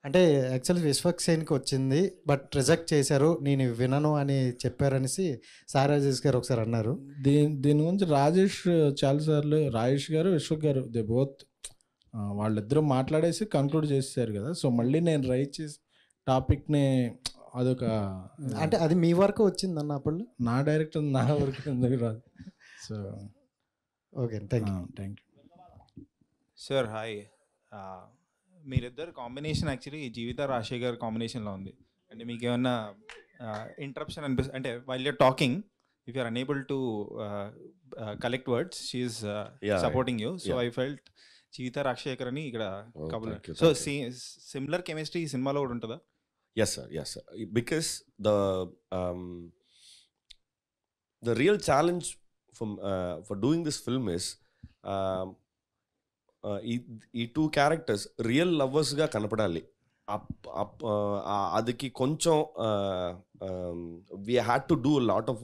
అంటే యాక్చువల్లీ విశ్వక్ సేన్కి వచ్చింది, బట్ రిజెక్ట్ చేశారు, నేను వినను అని చెప్పారనేసి సాయి రాజేష్ గారు ఒకసారి అన్నారు. దీని గురించి రాజేష్ చాలాసార్లు, రాజేష్ గారు, విశ్వక్ గారు, దే బోత్ వాళ్ళిద్దరూ మాట్లాడేసి కంక్లూడ్ చేశారు కదా. సో మళ్ళీ నేను రైట్ చేసి టాపిక్ని అదొక, అంటే అది మీ వరకు వచ్చింది అన్న అప్పుడు? నా డైరెక్టర్ నా వరకు ఎందుకు రాదు. So okay, thank you. Sir hi, మీరిద్దరు కాంబినేషన్ యాక్చువల్లీ జీవిత రాజశేఖర్ కాంబినేషన్లో ఉంది. అంటే మీకు ఏమన్నా ఇంటరప్షన్ అనిపిస్తుంది అంటే while you're talking, if you're unable to collect words, she's supporting you. So I felt Jeevitha Rajasekhar అని ఇక్కడ కబుల్. సో సిమిలర్ కెమిస్ట్రీ ఈ సినిమాలో కూడా ఉంటుందా? Yes sir, because the real challenge for doing this film is ఈ 2 characters రియల్ లవర్స్ గా కనపడాలి. అదికి కొంచెం we had to do a lot of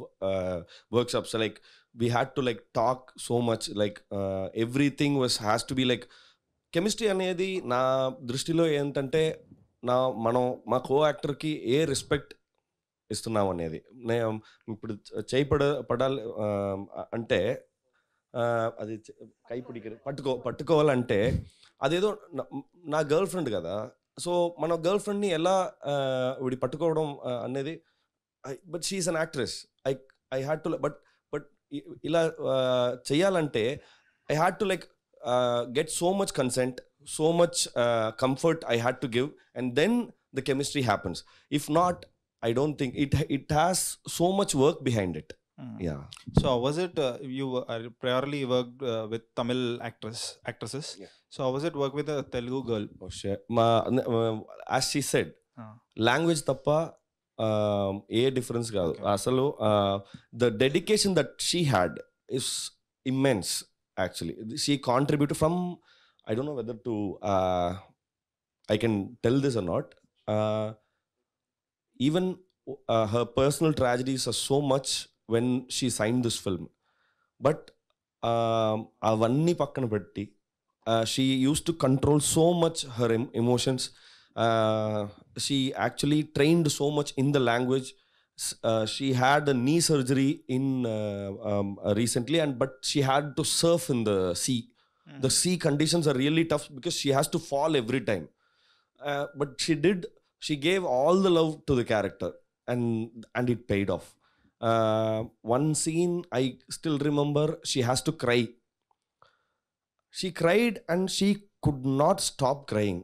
workshops, like we had to like talk so much, like everything has to be like chemistry అనేది నా దృష్టిలో ఏంటంటే మనం మా కో యాక్టర్కి ఏ రెస్పెక్ట్ ఇస్తున్నాం అనేది. ఇప్పుడు పడాలి అంటే అది పట్టుకోవాలంటే అదేదో నా గర్ల్ ఫ్రెండ్ కదా, సో మన గర్ల్ ఫ్రెండ్ని ఎలా వీడి పట్టుకోవడం అనేది, but she's an actress, I had to but ఇలా చేయాలంటే I had to like get so much consent, so much comfort I had to give, and then the chemistry happens. If not, I don't think it has so much work behind it. Yeah. So was it you priorly worked with Tamil actresses? Yeah. So how was it work with a Telugu girl? Oh shit. As she said, language tappa a difference కాదు అసలు. The dedication that she had is immense actually. She contribute from, I don't know whether to I can tell this or not. Even her personal tragedies are so much when she signed this film. But avanni pakkana petti, she used to control so much her emotions. She actually trained so much in the language. She had a knee surgery in recently, but she had to surf in the sea. The sea conditions are really tough because she has to fall every time. But she gave all the love to the character, and it paid off. One scene I still remember, she has to cry. She cried and she could not stop crying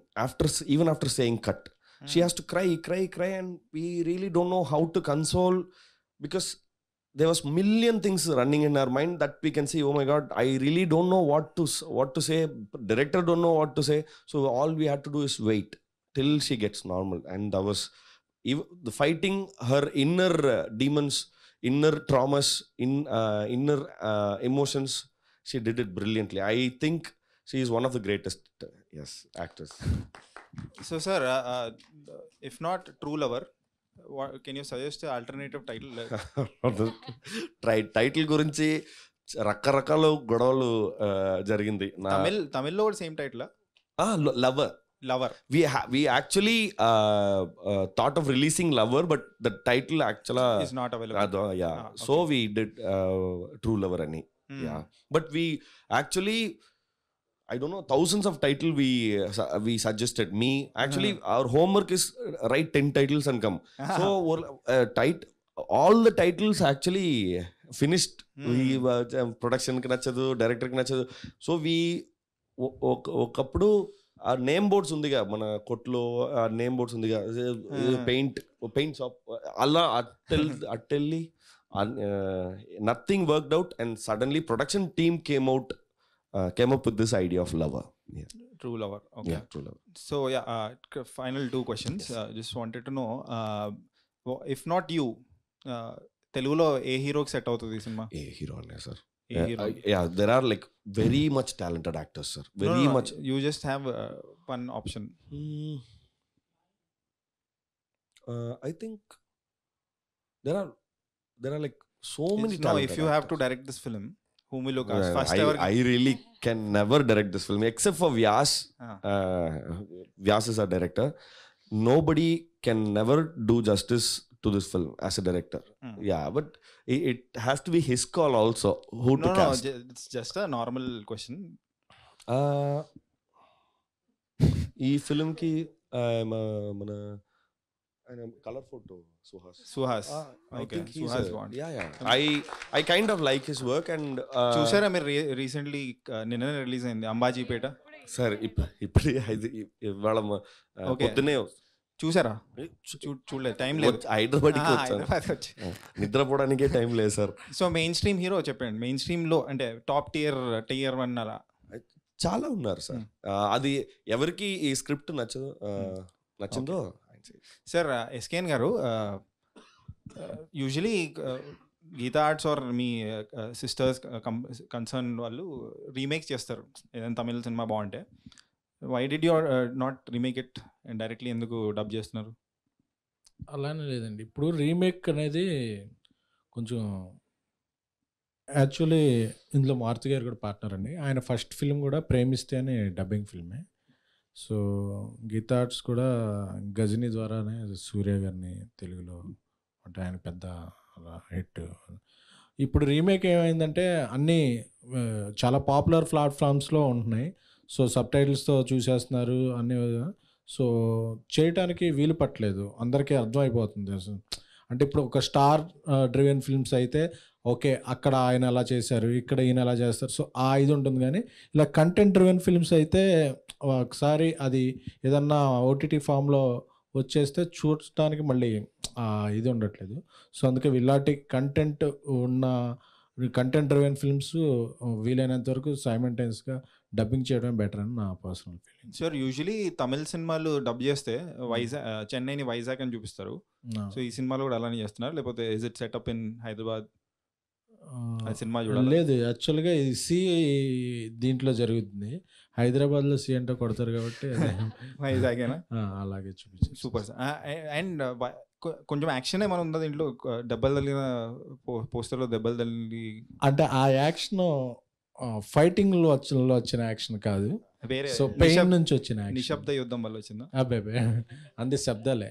even after saying cut. She has to cry, and we really don't know how to console, because there was million things running in our mind that we can say, oh my god, I really don't know what to say. Director don't know what to say. So all we had to do is wait till she gets normal. And that was the fighting her inner demons, inner traumas, inner emotions. She did it brilliantly. I think she is one of the greatest actors. So sir, if not True Lover, can you suggest an alternative title? Title గురించి రకరకాల గొడవలు జరిగింది. తమిళ్లో కూడా same title lover. we actually thought of releasing Lover, but the title actually is not available. Okay. So we did True Lover ani. Yeah, but we actually, I don't know, thousands of titles we suggested. Me actually, our homework is write 10 titles and come. So all the titles actually finished. We production ki nachadu, director ki nachadu. So we okappudu ఆ name boards ఉందిగా మన కొట్లో, ఆ name boards ఉందిగా, paint shop, అలా అట్టెళ్ళి nothing worked out, and suddenly production team came up with this idea of Lover. True Lover. Okay. Yeah, True Lover. So final two questions. Just wanted to know, if not you, తెలుగులో ఏ హీరోకి set అవుతుంది ఈ cinema? ఏ hero అనే sir? Yeah, there are like very much talented actors, sir. Very much. You just have one option. I think there are like so many talented actors. If you have to actors. direct this film, whom will you cast? First ever. I really can never direct this film except for Vyas. Vyas is our director. Nobody can never do justice to this film as a director. Yeah, but it has to be his call also who to cast. No, it's just a normal question. ఈ film కి మన colour photo Suhas. Okay, Suhas won. Yeah. I kind of like his work, and చూసారా మీరు recently నిన్ననే release అయింది Ambajipeta? Sir ఇప్పుడు ఇవాళ పొద్దునే చూసారా? చూడలేదు, టైం లేదు. హైదరాబాద్కి నిద్రపోవడానికే టైం లేదు sir. So main stream hero చెప్పండి, మెయిన్ స్ట్రీమ్ లో అంటే టాప్ టియర్ 1 అలా చాలా ఉన్నారు సార్. అది ఎవరికి ఈ స్క్రిప్ట్ నచ్చిందో. సార్ ఎస్కేఎన్ గారు, యూజువలీ గీతా ఆర్ట్స్ ఆర్ మీ సిస్టర్స్ కన్సర్న్ వాళ్ళు రీమేక్స్ చేస్తారు ఏదైనా తమిళ సినిమా బాగుంటే. Why did you not remake it and directly ఎందుకు డబ్ చేస్తున్నారు? అలానే లేదండి, ఇప్పుడు రీమేక్ అనేది కొంచెం యాక్చువల్లీ ఇందులో మారుతి గారు కూడా పార్ట్నర్ అండి. ఆయన ఫస్ట్ ఫిల్మ్ కూడా ప్రేమిస్తే అనే డబ్బింగ్ ఫిల్మే. సో గీతా ఆర్ట్స్ కూడా గజనీ ద్వారానే సూర్య గారిని తెలుగులో అంటే ఆయన పెద్ద హిట్. ఇప్పుడు రీమేక్ ఏమైందంటే అన్నీ చాలా పాపులర్ ప్లాట్ఫామ్స్లో ఉంటున్నాయి. సో సబ్ టైటిల్స్తో చూసేస్తున్నారు అన్నీ. సో చేయటానికి వీలు పట్టలేదు, అందరికీ అర్థమైపోతుంది. అంటే ఇప్పుడు ఒక స్టార్ డ్రివెన్ ఫిల్మ్స్ అయితే ఓకే, అక్కడ ఆయన ఎలా చేశారు, ఇక్కడ ఈయన ఎలా చేస్తారు, సో ఆ ఇది ఉంటుంది. కానీ ఇలా కంటెంట్ డ్రివెన్ ఫిల్మ్స్ అయితే ఒకసారి అది ఏదన్నా ఓటీటీ ఫామ్లో వచ్చేస్తే చూడటానికి మళ్ళీ ఇది ఉండట్లేదు. సో అందుకే ఇలాంటి కంటెంట్ ఉన్న కంటెంట్ డ్రివెన్ ఫిల్మ్స్ వీలైనంత వరకు సైమల్టేనియస్గా డబ్బింగ్ చేయడం బెటర్ అని నా పర్సనల్ ఫీలింగ్. సార్ యూజువలీ తమిళ సినిమాలు డబ్ చేస్తే చెన్నైని వైజాగ్ అని చూపిస్తారు, సో ఈ సినిమాలో కూడా అలానే చేస్తున్నారు, లేకపోతే is it setup in Hyderabad? ఆ సినిమా చూడాలి. లేదు, యాక్చువల్గా ఇది సి దీంట్లో జరుగుతుంది. హైదరాబాద్లో సి అంటే కొడతారు కాబట్టి వైజాగేనా? అలాగే చూపించారు. Super sir. అండ్ కొంచెం యాక్షన్ ఏమైనా ఉందా దీంట్లో? దెబ్బలు తగిలిన పోస్టర్లో దెబ్బలు తగిలి అంటే ఆ యాక్షన్ ఫైటింగ్లో వచ్చిన యాక్షన్ కాదు, వేరే సో పెయిన్ నుంచి వచ్చిన యాక్షన్. నిశ్శబ్ద యుద్ధం వల్ల వచ్చిందా? అబ్బాయి అంతే శబ్దాలే.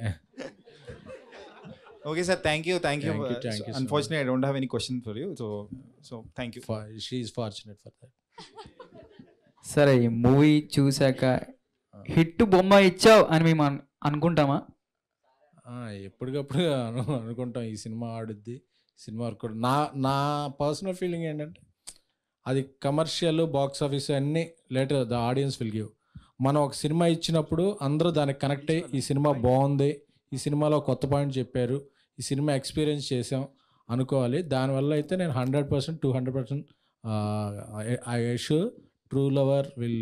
Okay sir, thank you. Thank you so Unfortunately, I don't have any question for you. So thank you. She is fortunate for that. సరే, ఈ మూవీ చూశాక హిట్ బొమ్మ ఇచ్చావు అని మేము అనుకుంటామా? ఎప్పటికప్పుడు అనుకుంటాం ఈ సినిమా ఆడుద్ది, సినిమా వర్క్. నా పర్సనల్ ఫీలింగ్ ఏంటంటే అది కమర్షియల్, బాక్స్ ఆఫీస్ అన్నీ later the audience will give. మనం ఒక సినిమా ఇచ్చినప్పుడు అందరూ దానికి కనెక్ట్ అయ్యి ఈ సినిమా బాగుంది, ఈ సినిమాలో కొత్త పాయింట్ చెప్పారు, ఈ సినిమా ఎక్స్పీరియన్స్ చేసాం అనుకోవాలి. దానివల్ల అయితే నేను 100%, 200% I sure true lover will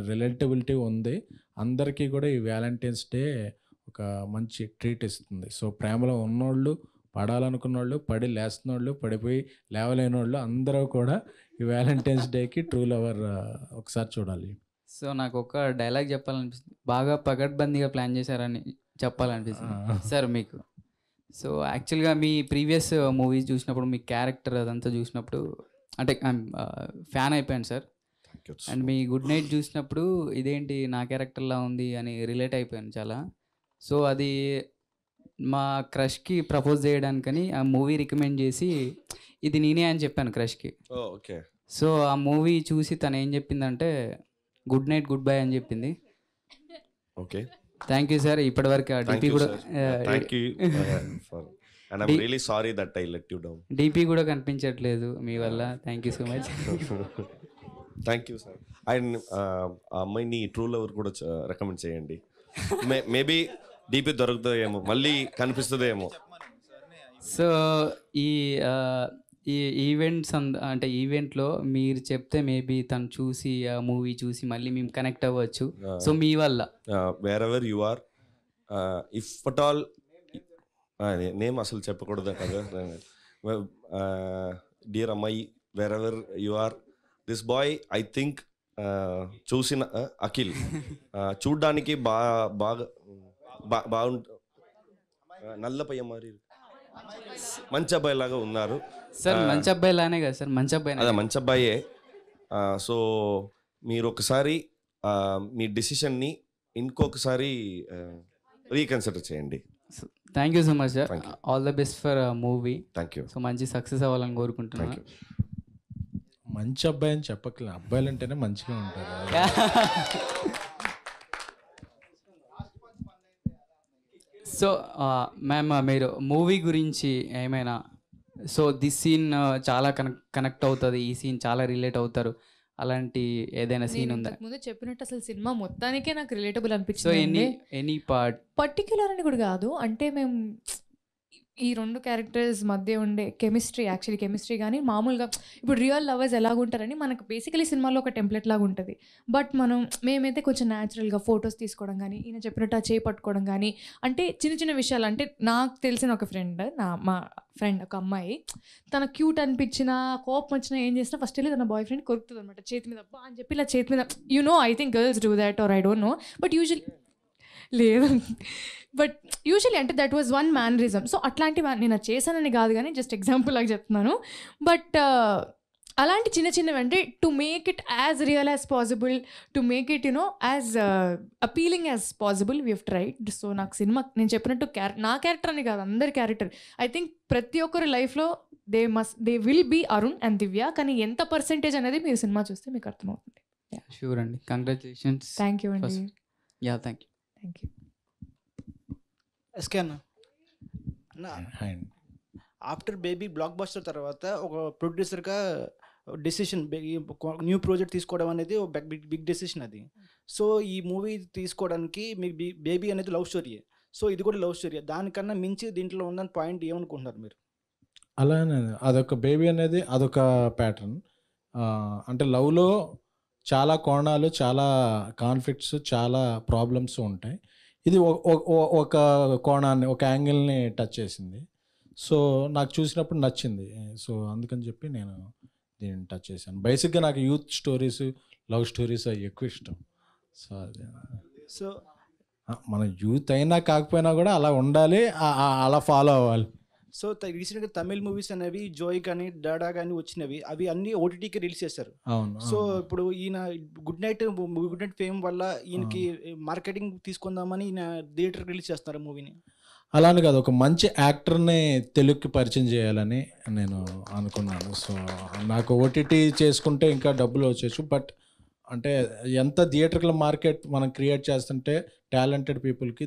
relatability ఉంది. అందరికీ కూడా ఈ వ్యాలంటైన్స్ డే ఒక మంచి ట్రీట్ ఇస్తుంది. సో ప్రేమలో ఉన్నోళ్ళు, పడాలనుకున్న వాళ్ళు, పడి లేస్తున్న వాళ్ళు, పడిపోయి లేవలేని వాళ్ళు అందరూ కూడా ఈ వ్యాలంటైన్స్ డేకి ట్రూ లవర్ ఒకసారి చూడాలి. సో నాకు ఒక డైలాగ్ చెప్పాలనిపిస్తుంది, బాగా పకడ్బందీగా ప్లాన్ చేశారని చెప్పాలనిపిస్తుంది సార్ మీకు. సో యాక్చువల్గా మీ ప్రీవియస్ మూవీస్ చూసినప్పుడు, మీ క్యారెక్టర్ అదంతా చూసినప్పుడు అంటే ఫ్యాన్ అయిపోయాను sir. And me good night చూసినప్పుడు ఇదేంటి నా క్యారెక్టర్లా ఉంది అని రిలేట్ అయిపోయాను చాలా. సో అది మా క్రష్కి ప్రపోజ్ చేయడానికని ఆ మూవీ రికమెండ్ చేసి ఇది నేనే అని చెప్పాను క్రష్కి. ఓకే. సో ఆ మూవీ చూసి తను ఏం చెప్పిందంటే గుడ్ నైట్ గుడ్ బై అని చెప్పింది. Okay, thank you sir. ఇప్పటివరకు డిపి కూడా డిపి కూడా కనిపించట్లేదు మీ వల్ల. Thank you so much. Thank you sir. And ఆ అమ్మాయిని ట్రూ లవర్ కూడా రికమెండ్ చేయండి. మేబీ డిపి దొరుకుతుందేమో, మళ్ళీ కనిపిస్తుందేమో. సో ఈ ఈవెంట్స్ అంటే ఈవెంట్లో మీరు చెప్తే మేబీ తను చూసి ఆ మూవీ చూసి మళ్ళీ మేము కనెక్ట్ అవ్వచ్చు. సో మీ వల్ల wherever you are, if at all name అసలు చెప్పకూడదు కదా. డియర్ అమ్మాయి, wherever you are, this boy I think చూసిన అఖిల్ చూడ్డానికి బాగుంటుంది. నల్ల పయ్య మరి మంచి అబ్బాయి లాగా ఉన్నారు సార్. మంచి అబ్బాయి లానే కదా సార్, మంచి అబ్బాయి. అదే మంచి అబ్బాయే. సో మీరు ఒకసారి మీ డెసిషన్ని ఇంకొకసారి రీకన్సిడర్ చేయండి. Thank you so much sir. All the best for movie. Thank you. So మంచి సక్సెస్ అవ్వాలని కోరుకుంటున్నాను. మంచి అబ్బాయి అని చెప్పట్లే, అబ్బాయిలు అంటేనే మంచిగా ఉంటారు. సో మ్యామ్, మీరు మూవీ గురించి ఏమైనా, సో దిస్ సీన్ చాలా కనెక్ట్ అవుతుంది, ఈ సీన్ చాలా రిలేట్ అవుతారు, అలాంటి ఏదైనా సీన్ ఉందా? ముందు చెప్పినట్టు అసలు సినిమా మొత్తానికే నాకు రిలేటబుల్ సో అనిపించింది. ఎనీ పార్ట్ పర్టిక్యులర్ అని కూడా కాదు, అంటే మేము ఈ రెండు క్యారెక్టర్స్ మధ్య ఉండే కెమిస్ట్రీ, యాక్చువల్లీ కెమిస్ట్రీ కానీ మామూలుగా ఇప్పుడు రియల్ లవర్స్ ఎలాగుంటారని మనకు బేసికలీ సినిమాలో ఒక టెంప్లెట్ లాగా ఉంటుంది. బట్ మేమైతే కొంచెం న్యాచురల్గా ఫొటోస్ తీసుకోవడం కానీ, ఈయన చెప్పినట్టు ఆ చేయి పట్టుకోవడం కానీ, అంటే చిన్న చిన్న విషయాలు. అంటే నాకు తెలిసిన ఒక ఫ్రెండ్, మా ఫ్రెండ్ ఒక అమ్మాయి, తన క్యూట్ అనిపించిన, కోపం వచ్చినా ఏం చేసినా ఫస్ట్ వెళ్ళి తన బాయ్ ఫ్రెండ్ కొరుకుతుంది అనమాట చేతి మీద, అబ్బా అని చెప్పి ఇలా చేతి మీద. I think girls do that or I don't know, but usually లేదు, బట్ యూజువల్లీ అంటే that was one mannerism. So అట్లాంటివి నేను చేశానని కాదు కానీ జస్ట్ ఎగ్జాంపుల్ లాగా చెప్తున్నాను. బట్ అలాంటి చిన్న చిన్నవి అంటే to make it as real as possible, to make it as appealing as possible we have tried. So నాకు సినిమా నేను చెప్పినట్టు నా క్యారెక్టర్ అని కాదు, అందరి క్యారెక్టర్, ఐ థింక్ ప్రతి ఒక్కరి లైఫ్లో they will be Arun and Divya. కానీ ఎంత పర్సెంటేజ్ అనేది మీరు సినిమా చూస్తే మీకు అర్థమవుతుంది. షూర్ అండి, కంగ్రాచులేషన్స్. థ్యాంక్ యూ అండి. Yeah, thank you. Thank you. SK అన్న, ఆఫ్టర్ బేబీ బ్లాక్ బస్టర్ తర్వాత ఒక ప్రొడ్యూసర్గా డెసిషన్, న్యూ ప్రాజెక్ట్ తీసుకోవడం అనేది ఒక బిగ్ డెసిషన్ అది. సో ఈ మూవీ తీసుకోవడానికి మీకు బేబీ అనేది లవ్ స్టోరీ, సో ఇది కూడా లవ్ స్టోరీ. దానికన్నా మించి దీంట్లో ఉందని పాయింట్ ఏమనుకుంటున్నారు మీరు? అలానే అదొక బేబీ అనేది అదొక ప్యాటర్న్. అంటే లవ్లో చాలా కోణాలు, చాలా కాన్ఫ్లిక్ట్స్, చాలా ప్రాబ్లమ్స్ ఉంటాయి. ఇది ఒక కోణాన్ని, ఒక యాంగిల్ని టచ్ చేసింది. సో నాకు చూసినప్పుడు నచ్చింది. సో అందుకని చెప్పి నేను దీన్ని టచ్ చేశాను. బేసిక్గా నాకు యూత్ స్టోరీస్, లవ్ స్టోరీస్ అవి ఎక్కువ ఇష్టం. సో అదే, సో మన యూత్ అయినా కాకపోయినా కూడా అలా ఉండాలి, అలా ఫాలో అవ్వాలి. సో రీసెంట్గా తమిళ్ మూవీస్ అనేవి జోయ్ కానీ డాడా కానీ వచ్చినవి, అవి అన్ని ఓటీటీకి రిలీజ్ చేశారు. అవును. సో ఇప్పుడు ఈయన గుడ్ నైట్ ఫేమ్ వల్ల ఈయనకి మార్కెటింగ్ తీసుకుందామని ఈయన థియేటర్ రిలీజ్ చేస్తున్నారు మూవీని. అలానే కాదు, ఒక మంచి యాక్టర్ని తెలుగుకి పరిచయం చేయాలని నేను అనుకున్నాను. సో నాకు ఓటీటీ చేసుకుంటే ఇంకా డబ్బులు వచ్చేచ్చు, బట్ అంటే ఎంత థియేటర్ల మార్కెట్ మనం క్రియేట్ చేస్తుంటే టాలెంటెడ్ పీపుల్కి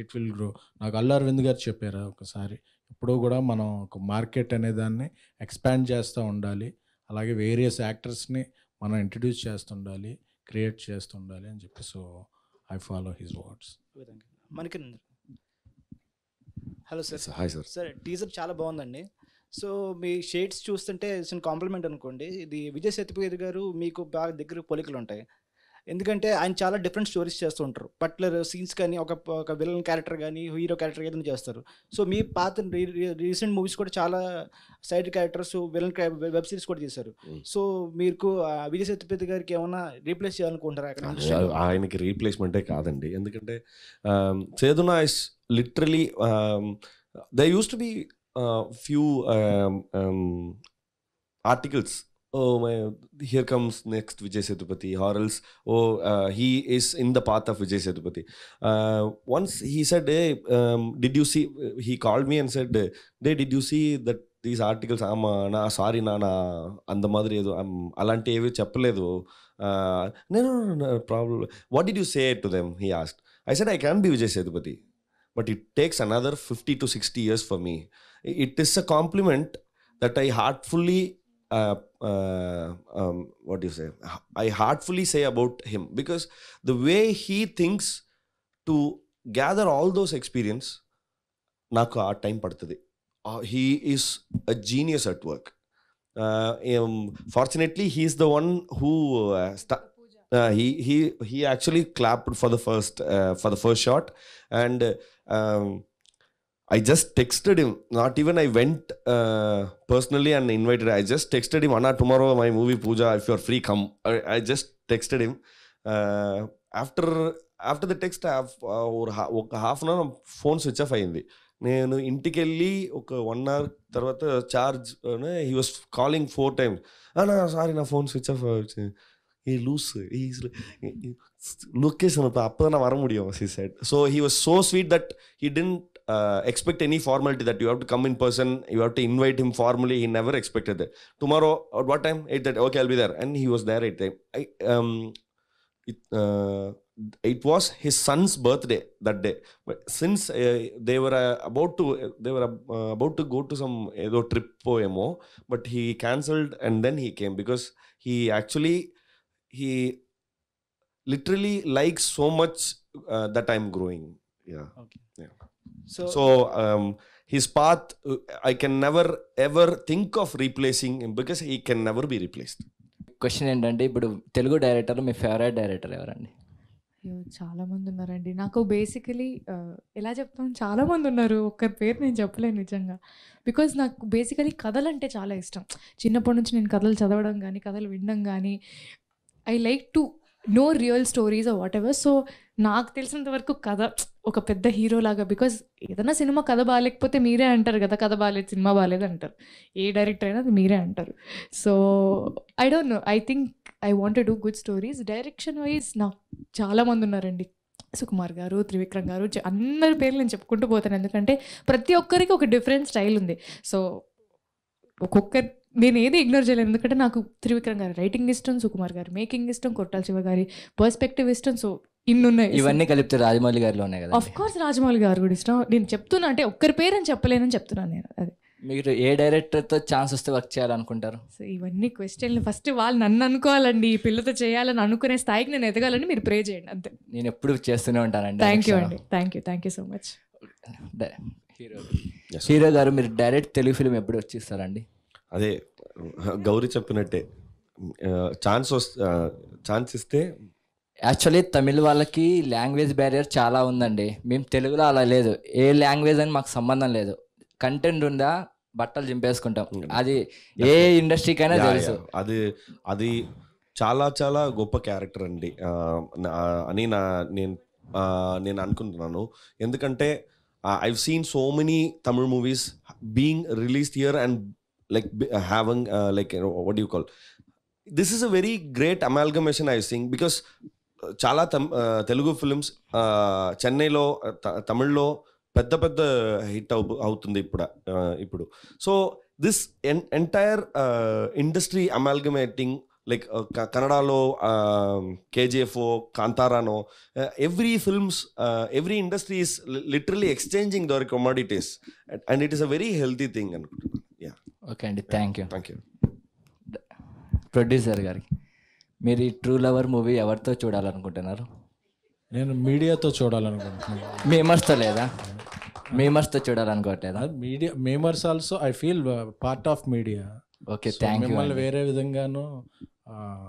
ఇట్ విల్ గ్రో. నాకు అల్లు అరవింద్ గారు చెప్పారు ఒకసారి, ఇప్పుడు కూడా మనం ఒక మార్కెట్ అనే దాన్ని ఎక్స్పాండ్ చేస్తూ ఉండాలి, అలాగే వేరియస్ యాక్టర్స్ని మనం ఇంట్రడ్యూస్ చేస్తుండాలి, క్రియేట్ చేస్తుండాలి అని చెప్పి. So I follow his words. మనకి hello sir. Hi sir. Sir teaser చాలా బాగుందండి. సో మీ షేడ్స్ చూస్తుంటే చిన్న కాంప్లిమెంట్ అనుకోండి, ఇది విజయ్ సేతుపతి గారు మీకు బాగా దగ్గర పోలికలు ఉంటాయి. ఎందుకంటే ఆయన చాలా డిఫరెంట్ స్టోరీస్ చేస్తూ ఉంటారు. పర్టికులర్ సీన్స్ కానీ ఒక విలన్ క్యారెక్టర్ కానీ హీరో క్యారెక్టర్ ఏదైనా చేస్తారు. సో మీ పాత రీసెంట్ మూవీస్ కూడా చాలా side characters, villain web series కూడా చేశారు. సో మీకు విజయ్ సేతుపతి గారికి ఏమైనా రీప్లేస్ చేయాలనుకుంటారా అక్కడ? ఆయనకి రీప్లేస్మెంటే కాదండి, ఎందుకంటే సేదునా is literally they use to be few articles, oh my, here comes next Vijay Sethupathi, or else he is in the path of Vijay Sethupathi. Once he said, hey, did you see, he called me and said, hey, did you see that these articles? నా sorry నా అంత మాదిరి ఏదో అలాంటి ఏవి చెప్పలేదు. నేను problem, what did you say to them, he asked. I said I can be Vijay Sethupathi, but it takes another 50 to 60 years for me. It is a compliment that I heartfully what do you say, I heartfully say about him, because the way he thinks to gather all those experience, naku aa time padtadi. He is a genius at work. Fortunately he is the one who he actually clapped for the first shot, and I just texted him. Not even I went personally and invited. I just texted him, Anna, tomorrow my movie Pooja, if you're free, come. I just texted him. After the text, half an hour phone switch off అయింది. నేను ఇంటికి వెళ్ళి ఒక 1 hour తర్వాత charge, he was calling 4 times. అన్నా sorry నా phone switch off వచ్చింది. He loose. He's location appadana vara mudiyum, he said. So he was so sweet that he didn't expect any formality that you have to come in person, you have to invite him formally. He never expected that. Tomorrow at what time? 8:30. Okay, I'll be there. And he was there at 8:30. It was his son's birthday that day. But since they were about to go to some trip emo, but he cancelled and then he came, because he literally likes so much that I'm growing. Yeah. Okay. Yeah. So his path, I can never ever think of replacing him, because he can never be replaced. Question ఏంటంటే, ఇప్పుడు Telugu director మీ favourite director ఎవరండి? చాలామంది ఉన్నారండి. నాకు basically ఎలా చెప్తాను, చాలామంది ఉన్నారు, ఒక్కరి పేరు నేను చెప్పలేను నిజంగా. బికాజ్ నాకు బేసికలీ కథలు అంటే చాలా ఇష్టం. చిన్నప్పటి నుంచి నేను కథలు చదవడం కానీ, కథలు వినడం కానీ, I like to know real stories or whatever. So నాకు తెలిసినంత వరకు కథ ఒక పెద్ద హీరో లాగా, బికాజ్ ఏదైనా సినిమా కథ బాగాలేకపోతే మీరే అంటారు కదా, కథ బాగాలేదు, సినిమా బాగాలేదు అంటారు. ఏ డైరెక్టర్ అయినా అది మీరే అంటారు. So I don't no, I think I want to do good stories. Direction wise నాకు చాలామంది ఉన్నారండి. సుకుమార్ గారు, త్రివిక్రమ్ గారు, అందరి పేర్లు నేను చెప్పుకుంటూ పోతాను, ఎందుకంటే ప్రతి ఒక్కరికి ఒక డిఫరెంట్ స్టైల్ ఉంది. సో ఒక్కొక్కరు నేను ఏది ఇగ్నోర్ చేయలేను, ఎందుకంటే నాకు త్రివిక్రమ్ గారి రైటింగ్ ఇష్టం, సుకుమార్ గారి మేకింగ్ ఇష్టం, కొట్టాల శివ గారి పర్స్పెక్టివ్ ఇష్టం. సో ఇన్నున్నాయి. ఇవన్నీ కలిపితే రాజమౌళి గారిలో ఉన్నాయి కదా. ఆఫ్ కోర్స్ రాజమౌళి గారు కూడా ఇష్టం. నేను చెప్తున్నా, అంటే ఒక్కరి పేరు అని చెప్పలేనని చెప్తున్నాను నేను. అది మీరు ఏ డైరెక్టర్తో ఛాన్స్ వస్తే వర్క్ చేయాలనుకుంటారు? సో ఇవన్నీ క్వశ్చన్లు ఫస్ట్ వాళ్ళు నన్ను అనుకోవాలండి, ఈ పిల్లతో చేయాలని అనుకునే స్థాయికి నేను ఎదగాలని మీరు ప్రే చేయండి అంతే. నేను ఎప్పుడు చేస్తూనే ఉంటానండి. థ్యాంక్ యూ అండి, thank you so much. Hero గారు, మీరు డైరెక్ట్ తెలుగు ఫిలిం ఎప్పుడు వచ్చిస్తారండి? అదే గౌరీ చెప్పినట్టే, ఛాన్స్ ఇస్తే యాక్చువల్లీ తమిళ వాళ్ళకి లాంగ్వేజ్ బ్యారియర్ చాలా ఉందండి. మేము తెలుగులో అలా లేదు. ఏ లాంగ్వేజ్ అని మాకు సంబంధం లేదు. కంటెంట్ ఉందా బట్టలు చింపేసుకుంటాం. అది ఏ ఇండస్ట్రీకైనా తెలుసు. అది చాలా చాలా గొప్ప క్యారెక్టర్ అండి అని నేను అనుకుంటున్నాను. ఎందుకంటే I've seen so many Tamil movies being released here and like having like what do you call, this is a very great amalgamation I think, because చాలా తెలుగు ఫిల్మ్స్ చెన్నైలో తమిళ్లో పెద్ద పెద్ద హిట్ అవుతుంది ఇప్పుడు. So this entire industry amalgamating like కన్నడలో కేజీఎఫ్, కాంతారానో, every films, every industry is literally exchanging their commodities and it is a very healthy thing అనుకుంటున్నాను. ఓకే అండి, థ్యాంక్ యూ. ప్రొడ్యూసర్ గారికి, మీరు ఈ ట్రూ లవర్ మూవీ ఎవరితో చూడాలనుకుంటున్నారు? నేను మీడియాతో చూడాలనుకుంటున్నాను. మేమర్స్తో లేదా? మేమర్స్తో చూడాలనుకోవట్లేదా? Memers also I feel part of media. Okay, thank you. మిమ్మల్ని వేరే విధంగాను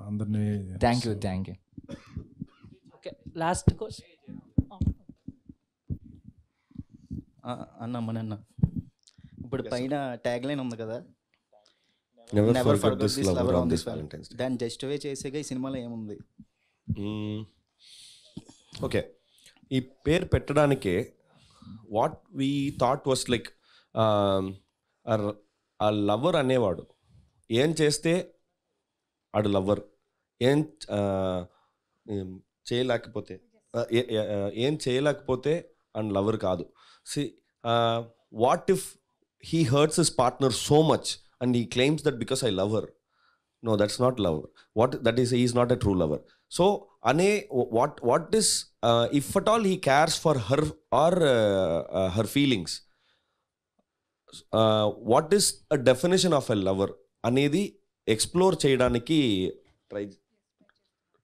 అందరినీ thank you. Okay, last question అన్న ఇప్పుడు పైన ట్యాగ్ లైన్ ఉంది కదా, never forget this lover on this Valentine's day. దాన్ని జస్టిఫై చేసేగా ఈ సినిమాలో ఏముంది? ఓకే, ఈ పేరు పెట్టడానికే what we thought was like ఆ లవర్ అనేవాడు ఏం చేస్తే ఆడు లవర్, ఏం చేయలేకపోతే అండ్ లవర్ కాదు. See what if he hurts his partner so much and he claims that because I love her. No, that's not love. That is, he is not a true lover. So what is if at all he cares for her or her feelings, what is a definition of a lover అనేది explore చేయడానికి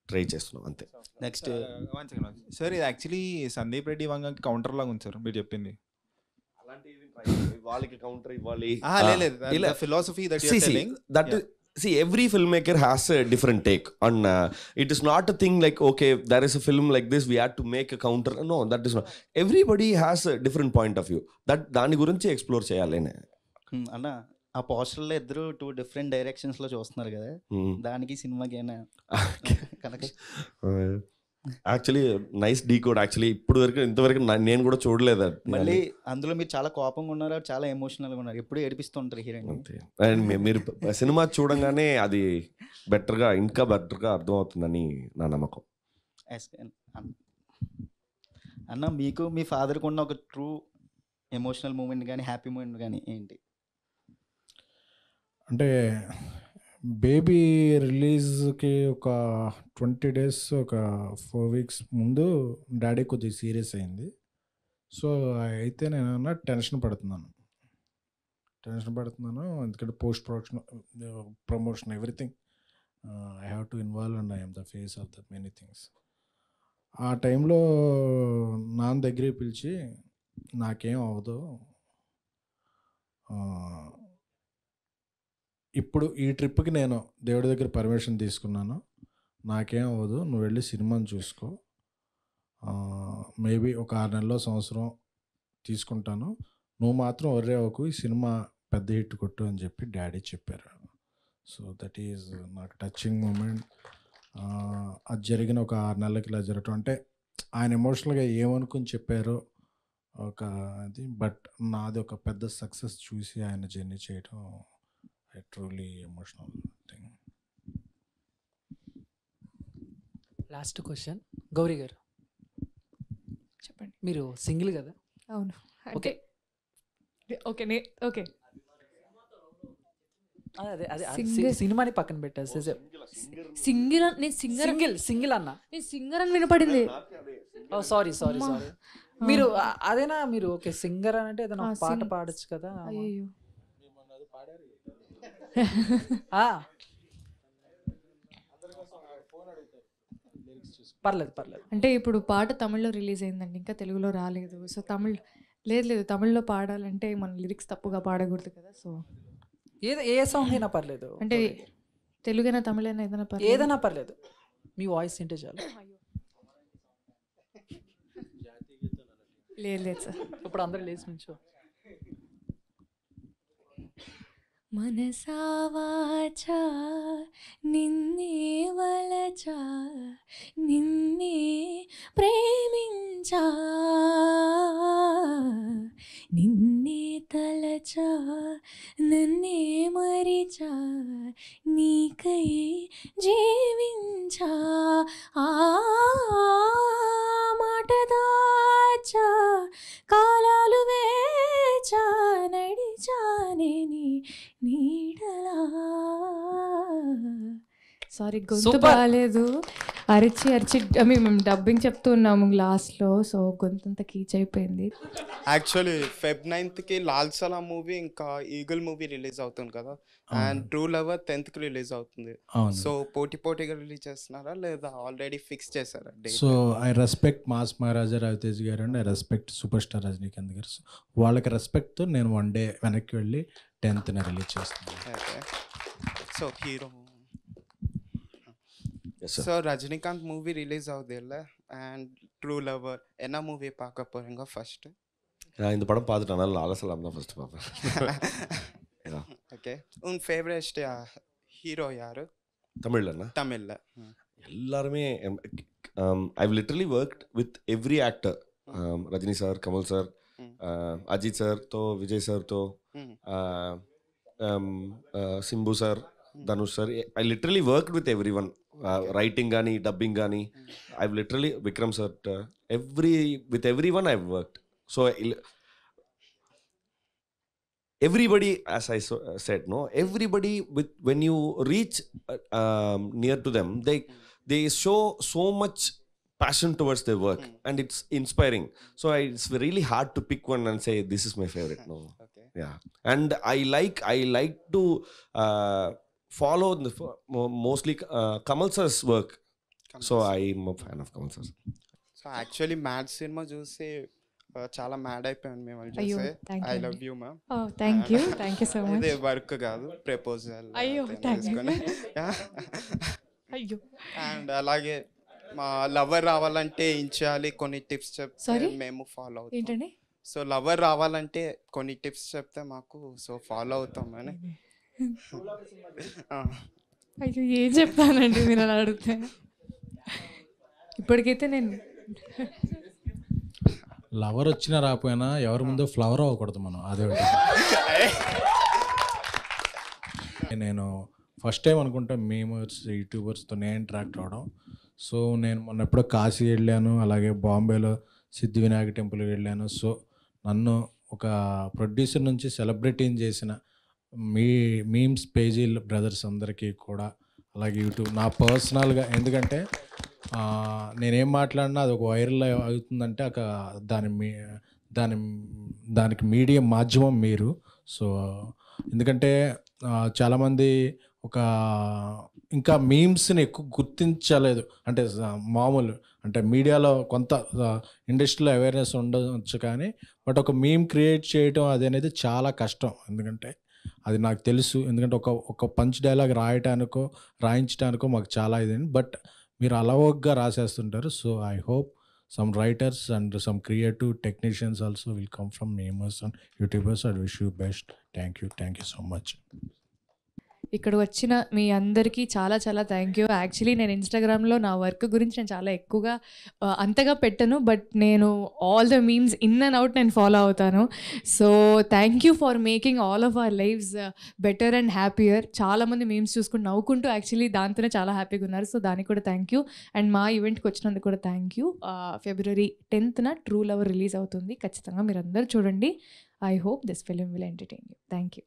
try చేస్తున్నాం అంతే. Next sir, ఇది actually Sandeep Reddy వంగకి counter లాగా ఉంది sir మీరు చెప్పింది. వాళ్ళకి కౌంటర్ ఇవ్వాలి. Philosophy that you're telling. See, every filmmaker has a different take on it is not a thing like, okay, there is a film like this, we have to make a counter. No, that is not. Everybody has a different point of view. దాని గురించి explore చేయాలి. అన్న, ఆ పోస్టర్లో ఇద్దరు 2 different డైరెక్షన్స్లో చూస్తున్నారు కదా, దానికి సినిమాకి ఏమైనా connection? Actually nice decode. Actually ఇంతవరకు నేను కూడా చూడలేదు. మళ్ళీ అందులో మీరు చాలా కోపంగా ఉన్నారు, చాలా ఎమోషనల్గా ఉన్నారు, ఎప్పుడు ఏడిపిస్తుంటారు హీరోయిన్. అండ్ మీరు సినిమా చూడంగానే అది ఇంకా బెటర్గా అర్థమవుతుందని నా నమ్మకం. అన్న, మీకు మీ ఫాదర్కి ఉన్న ఒక ట్రూ ఎమోషనల్ మూమెంట్ కానీ హ్యాపీ మూమెంట్ కానీ ఏంటి? అంటే బేబీ రిలీజ్కి ఒక 20 days, ఒక 4 weeks ముందు డాడీ కొద్దిగా సీరియస్ అయింది. సో అయితే నేను టెన్షన్ పడుతున్నాను ఎందుకంటే post promotion everything I have to involve and I'm the face of the many things. ఆ టైంలో నాన్న దగ్గరికి పిలిచి, నాకేం అవ్వదు, ఇప్పుడు ఈ ట్రిప్కి నేను దేవుడి దగ్గర పర్మిషన్ తీసుకున్నాను, నాకేం అవ్వదు, నువ్వు వెళ్ళి సినిమాని చూసుకో, మేబీ ఒక 6 నెలలో సంవత్సరం తీసుకుంటాను, నువ్వు మాత్రం ఒర్రే అవ్వకు, ఈ సినిమా పెద్ద హిట్ కొట్టు అని చెప్పి డాడీ చెప్పారు. సో దట్ ఈజ్ నాకు టచింగ్ మూమెంట్. అది జరిగిన ఒక 6 నెలలకి ఇలా జరగటం అంటే ఆయన ఎమోషనల్గా ఏమనుకుని చెప్పారో ఒక అది, బట్ నాది ఒక పెద్ద సక్సెస్ చూసి ఆయన జర్నీ చేయటం truly emotional thing. Last question Gauri గారు, చెప్పండి. మీరు సింగిల్ కదా? అవును. ఓకే ఓకే ఓకే అదే సినిమాని పక్కన పెట్టారు. సింగిల్ నేను సింగిల్ అన్న, నేను సింగర్ అని వినపడింది. సారీ మీరు అదేనా? మీరు ఓకే సింగర్ అని అంటే ఏదైనా పాట పాడచ్చు కదా? అయ్యో, పర్లేదు. అంటే ఇప్పుడు పాట తమిళ్లో రిలీజ్ అయిందండి, ఇంకా తెలుగులో రాలేదు. సో లేదు తమిళ్లో పాడాలంటే మన లిరిక్స్ తప్పుగా పాడకూడదు కదా. సో ఏ సాంగ్ అయినా పర్లేదు, అంటే తెలుగైనా తమిళైనా ఏదైనా పర్లేదు, మీ వాయిస్ వింటే చాలు. లేదు లేదు సార్. ఇప్పుడు అందరూ లేచి నుంచో. మనసా వాచా నిన్నే వలచా నిన్నే ప్రేమించా నిన్నే తలచా నన్నే మరిచా నీకై జీవించా ఆ మాట దాచా కాలాలు వేచా నడిచానే నీ నీడలా. సారీ గొంతు బాగాలేదు, అరిచి అరిచి మేము డబ్బింగ్ చెప్తూ ఉన్నాము లాస్ట్లో, సో గొంతు అంతా కీచ్ అయిపోయింది. యాక్చువల్లీ Feb 9th లాల్ సలాం మూవీ ఇంకా ఈగల్ మూవీ రిలీజ్ అవుతుంది కదా, and true lover 10th release అవుతుంది. సో పోటీగా రిలీజ్ చేస్తున్నారా లేదా ఆల్రెడీ ఫిక్స్ చేశారా? సో ఐ రెస్పెక్ట్ మాస్ మహారాజా రవితేజ్ గారు and I respect super star Rajinikanth గారు. వాళ్ళకి రెస్పెక్ట్తో నేను 1 day వెనక్కి వెళ్ళి 10th రిలీజ్ చేస్తున్నాను. So hero so Rajinikanth movie release ஆகுது இல்லை, அண்ட் ட்ரூ லவர் என்ன மூவி பார்க்க போகிறீங்க ஃபர்ஸ்ட்? நான் இந்த படம் பார்த்துட்டேன், அதனால லால சலாம் தான் ஃபர்ஸ்ட் பார்ப்பேன். ஓகே, உன் ஃபேவரட் ஹீரோ யாரு தமிழ்லண்ணா? தமிழில் எல்லாருமே I've literally worked with every actor. Rajini sir, Kamal sir, Ajith సార్తో, విజయ్ సార్తో, Simbu sir, Dhanush sir. I literally worked with every one. Writing కానీ, డబ్బింగ్ కానీ, I literally Vikram sir, with every one I worked. So everybody, as I said, no, everybody, when you reach near to them, they show so much passion towards their work, and it's inspiring. So it's really hard to pick one and say this is my favorite. No, okay. Yeah, and I like to follow mostly Kamal sir's work. So I'm a fan of Kamal sir. So actually mad cinema చూసి చాలా mad అయిపోయాను మిమ్మల్ని చూసి. I love you ma'am. Thank you so much. ఇదే work కాదు, proposal. అయ్యో అయ్యో. And అలాగే మా లవర్ రావాలంటే ఏం చేయాలి, కొన్ని టిప్స్ చెప్తే మేము ఫాలో అవుతాం. ఏంటండి? సో లవర్ రావాలంటే కొన్ని టిప్స్ చెప్తే మాకు సో ఫాలో అవుతాం అని. అయ్యో ఏం చెప్తానండి మీరు అలా అడిగితే. ఇప్పటికైతే నేను లవర్ వచ్చినా రాకపోయినా ఎవరి ముందు ఫ్లవర్ అవ్వకూడదు మనం, అదే నేను ఫస్ట్ టైం అనుకుంటా మేమర్స్ యూట్యూబర్స్తో నేను ఇంటరాక్ట్ అవ్వడం. సో నేను మొన్న ఎప్పుడో కాశీ వెళ్ళాను, అలాగే బాంబేలో సిద్ధి వినాయక టెంపుల్కి వెళ్ళాను. సో నన్ను ఒక ప్రొడ్యూసర్ నుంచి సెలబ్రిటీని చేసిన మీమ్స్ పేజీ బ్రదర్స్ అందరికీ కూడా, అలాగే యూట్యూబ్ నా పర్సనల్గా, ఎందుకంటే నేనేం మాట్లాడినా అది ఒక వైరల్ అవుతుందంటే దానికి మీడియం మాధ్యమం మీరు. సో ఎందుకంటే చాలామంది ఇంకా మీమ్స్ని ఎక్కువ గుర్తించలేదు, అంటే మామూలు అంటే మీడియాలో కొంత ఇండస్ట్రీలో అవేర్నెస్ ఉండవచ్చు, కానీ బట్ ఒక మీమ్ క్రియేట్ చేయడం అది అనేది చాలా కష్టం. ఎందుకంటే అది నాకు తెలుసు, ఎందుకంటే ఒక పంచ్ డైలాగ్ రాయించడానికో మాకు చాలా ఇదండి. బట్ మీరు అలవోగ్గా రాసేస్తుంటారు. So I hope some writers and some creative technicians also will come from memers and YouTubers. I wish you best. Thank you so much. ఇక్కడ వచ్చిన మీ అందరికీ చాలా చాలా థ్యాంక్ యూ. యాక్చువల్లీ నేను ఇన్స్టాగ్రామ్లో నా వర్క్ గురించి నేను చాలా ఎక్కువగా అంతగా పెట్టను, బట్ నేను all the memes in and out నేను ఫాలో అవుతాను. So thank you for making all of our lives better and happier. చాలామంది మీమ్స్ చూసుకుని నవ్వుకుంటూ యాక్చువల్లీ దాంతోనే చాలా హ్యాపీగా ఉన్నారు. సో దానికి కూడా థ్యాంక్ యూ. అండ్ మా ఈవెంట్కి వచ్చినందుకు కూడా thank you. February 10th true lover release అవుతుంది. ఖచ్చితంగా మీరు అందరూ చూడండి. I hope this film will entertain you. Thank you.